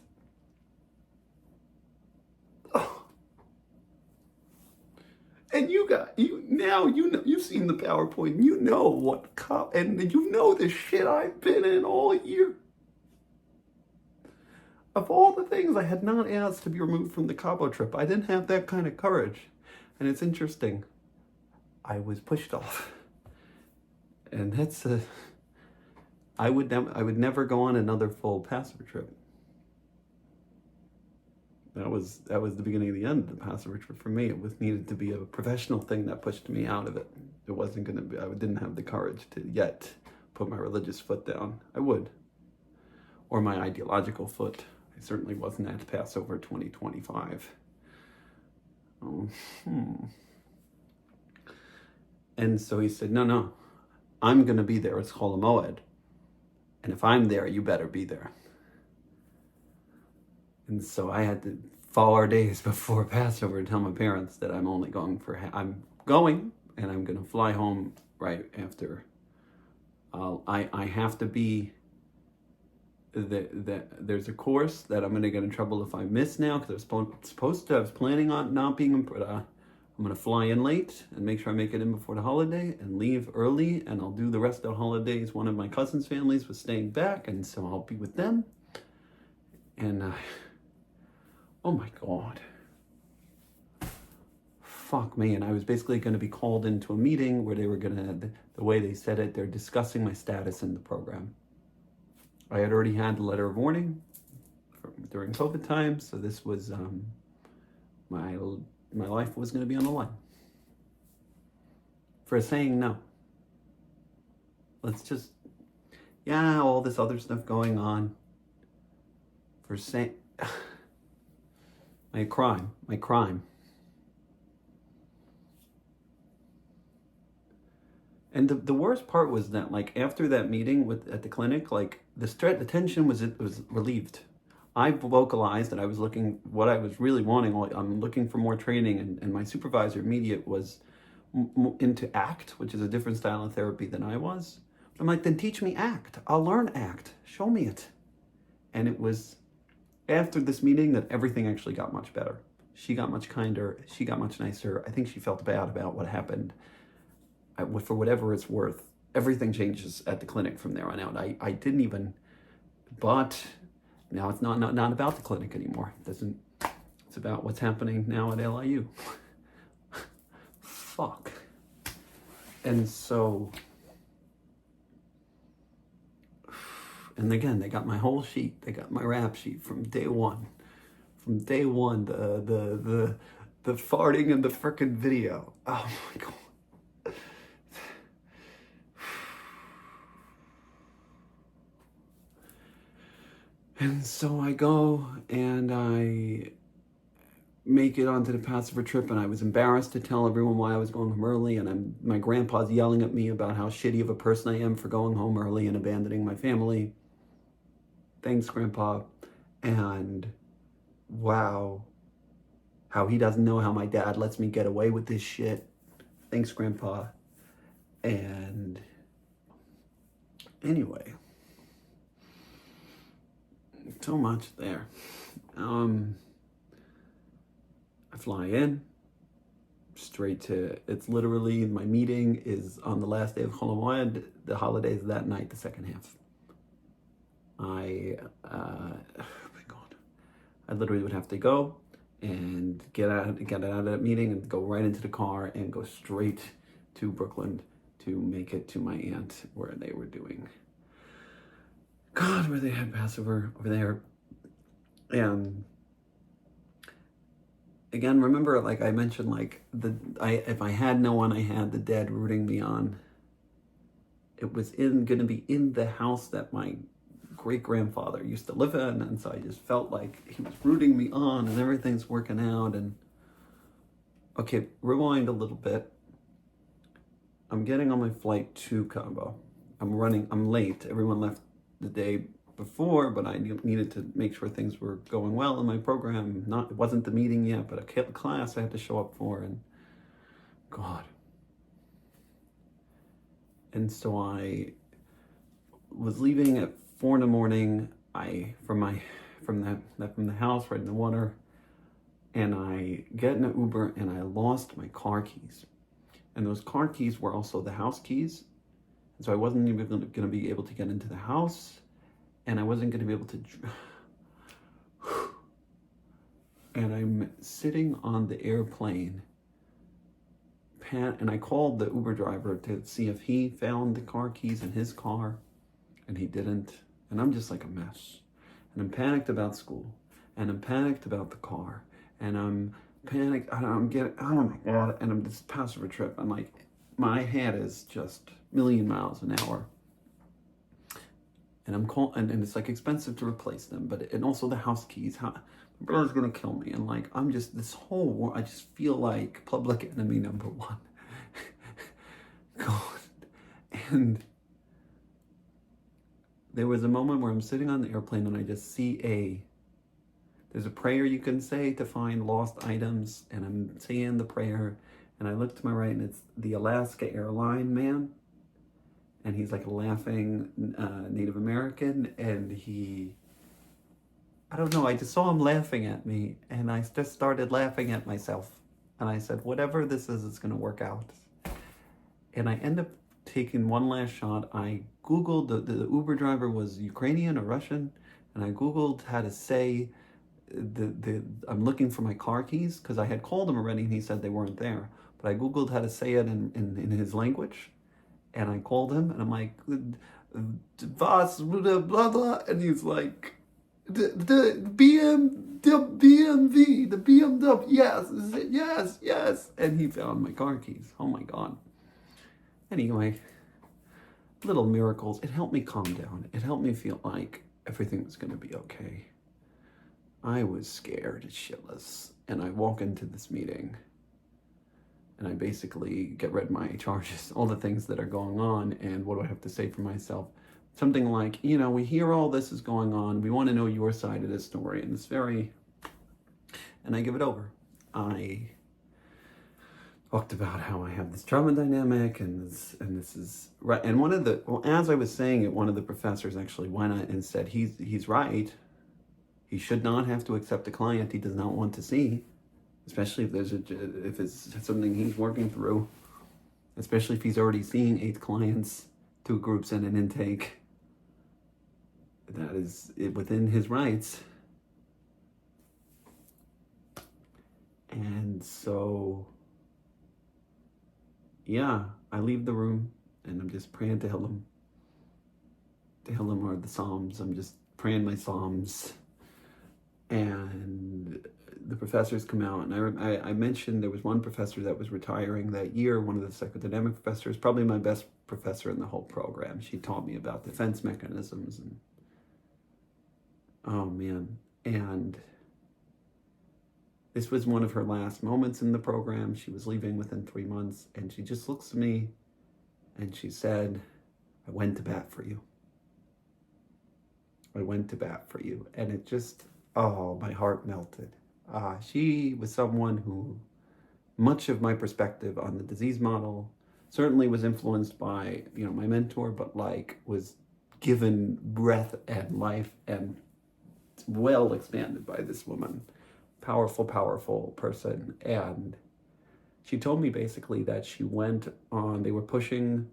Oh. And you know, you've seen the PowerPoint, you know what, and you know the shit I've been in all year. Of all the things I had not asked to be removed from the Cabo trip, I didn't have that kind of courage. And it's interesting. I was pushed off. And that's I would never go on another full Passover trip. That was the beginning of the end of the Passover trip for me. It needed to be a professional thing that pushed me out of it. It wasn't going to be, I didn't have the courage to yet put my religious foot down. I would. Or my ideological foot. I certainly wasn't at Passover 2025. And so he said, no, I'm going to be there. It's Chol HaMoed. And if I'm there, you better be there. And so I had to 4 days before Passover tell my parents that I'm only going I'm going, and I'm going to fly home right after. I have to be, there's a course that I'm going to get in trouble if I miss now, because I was planning on not being, but I'm going to fly in late and make sure I make it in before the holiday and leave early, and I'll do the rest of the holidays. One of my cousin's families was staying back, and so I'll be with them. And Oh my God. Fuck me. And I was basically going to be called into a meeting where they were going to, the way they said it, they're discussing my status in the program. I had already had the letter of warning during COVID times, so this was, my life was going to be on the line. For saying no. Let's just, yeah, all this other stuff going on. For saying, my crime. And the worst part was that, like, after that meeting at the clinic, like, the tension was relieved. I vocalized that I was looking, what I was really wanting, like, I'm looking for more training, and my supervisor immediate was into ACT, which is a different style of therapy than I was. I'm like, then teach me ACT. I'll learn ACT. Show me it. And it was after this meeting that everything actually got much better. She got much kinder. She got much nicer. I think she felt bad about what happened. For whatever it's worth, everything changes at the clinic from there on out. I didn't even, but now it's not about the clinic anymore. It's about what's happening now at LIU. Fuck. And so, and again, they got my whole sheet. They got my rap sheet from day one. From day one, the farting in the frickin' video. Oh my God. And so I go and I make it onto the Passover trip, and I was embarrassed to tell everyone why I was going home early, and my grandpa's yelling at me about how shitty of a person I am for going home early and abandoning my family. Thanks, Grandpa. And wow, how he doesn't know how my dad lets me get away with this shit. Thanks, Grandpa. And anyway, so much there. I fly in straight to, it's literally, my meeting is on the last day of Chol HaMoed. The holiday is that night, the second half. Oh my God, I literally would have to go and get out of that meeting and go right into the car and go straight to Brooklyn to make it to my aunt where they were doing, God, where they had Passover over there. And again, remember, like I mentioned, like if I had no one, I had the dead rooting me on. It was gonna be in the house that my great-grandfather used to live in, and so I just felt like he was rooting me on, and everything's working out. And okay, rewind a little bit. I'm getting on my flight to Cabo. I'm late. Everyone left the day before, but I needed to make sure things were going well in my program. It wasn't the meeting yet, but a class I had to show up for, and God. And so I was leaving at 4 a.m. from the house right in the water, and I get in an Uber, and I lost my car keys. And those car keys were also the house keys. And so I wasn't even going to be able to get into the house, and I wasn't going to be able to. And I'm sitting on the airplane, and I called the Uber driver to see if he found the car keys in his car, and he didn't. And I'm just like a mess. And I'm panicked about school, and I'm panicked about the car, and I'm panicked. I'm getting, oh my God, and I'm this Passover trip. I'm like, my head is just a million miles an hour. And I'm calling, and it's like expensive to replace them, and also the house keys. My brother's gonna kill me, and like I'm just this whole war. I just feel like public enemy number one. God, and there was a moment where I'm sitting on the airplane and I just see there's a prayer you can say to find lost items, and I'm saying the prayer, and I look to my right, and it's the Alaska airline man. And he's like a laughing Native American, and I don't know, I just saw him laughing at me, and I just started laughing at myself. And I said, whatever this is, it's gonna work out. And I end up taking one last shot. I Googled, the Uber driver was Ukrainian or Russian, and I Googled how to say I'm looking for my car keys because I had called him already and he said they weren't there. But I Googled how to say it in his language, and I called him and I'm like, "Was blah blah," and he's like, the BMW, the BMW, yes, yes, yes. And he found my car keys. Oh my God. Anyway, little miracles. It helped me calm down. It helped me feel like everything was going to be okay. I was scared shitless. And I walk into this meeting and I basically get read my charges, all the things that are going on, and what do I have to say for myself? Something like, we hear all this is going on. We want to know your side of the story. And and I give it over. I talked about how I have this trauma dynamic and this is right. And as I was saying it, one of the professors actually went and said, he's right. He should not have to accept a client he does not want to see, especially if it's something he's working through, especially if he's already seeing 8 clients, 2 groups and an intake. That is within his rights. And so, yeah, I leave the room and I'm just praying to Tehillim. Tehillim are the Psalms. I'm just praying my Psalms. And the professors come out, and I mentioned there was one professor that was retiring that year, one of the psychodynamic professors, probably my best professor in the whole program. She taught me about defense mechanisms, and oh man. And this was one of her last moments in the program. She was leaving within 3 months, and she just looks at me and she said, "I went to bat for you. I went to bat for you." And it just, oh, my heart melted. She was someone who, much of my perspective on the disease model certainly was influenced by, my mentor, but was given breath and life and well expanded by this woman. Powerful, powerful person. And she told me basically that she went on, they were pushing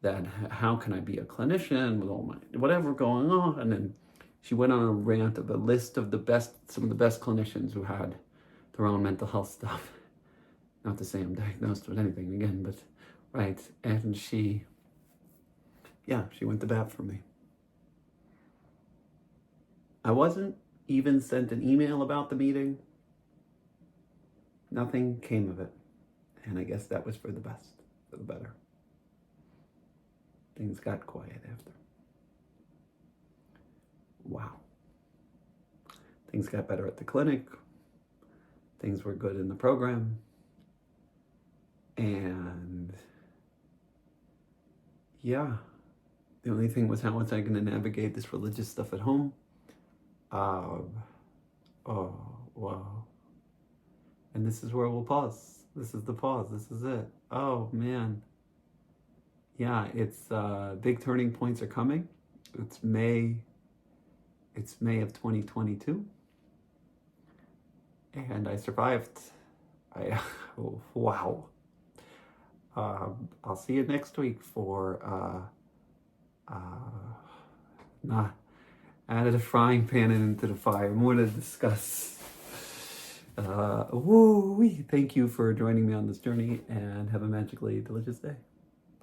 that, how can I be a clinician with all my, whatever going on? And then she went on a rant of a list of some of the best clinicians who had their own mental health stuff. Not to say I'm diagnosed with anything again, but right. And she went to bat for me. I wasn't even sent an email about the meeting. Nothing came of it. And I guess that was for the best, for the better. Things got quiet after. Wow. Things got better at the clinic. Things were good in the program. And yeah, the only thing was, how was I going to navigate this religious stuff at home? Oh, wow. And this is where we'll pause. This is the pause. This is it. Oh, man. Yeah, it's big turning points are coming. It's May of 2022. And I survived. Wow. I'll see you next week for added a frying pan into the fire. More to discuss. Thank you for joining me on this journey, and have a magically delicious day.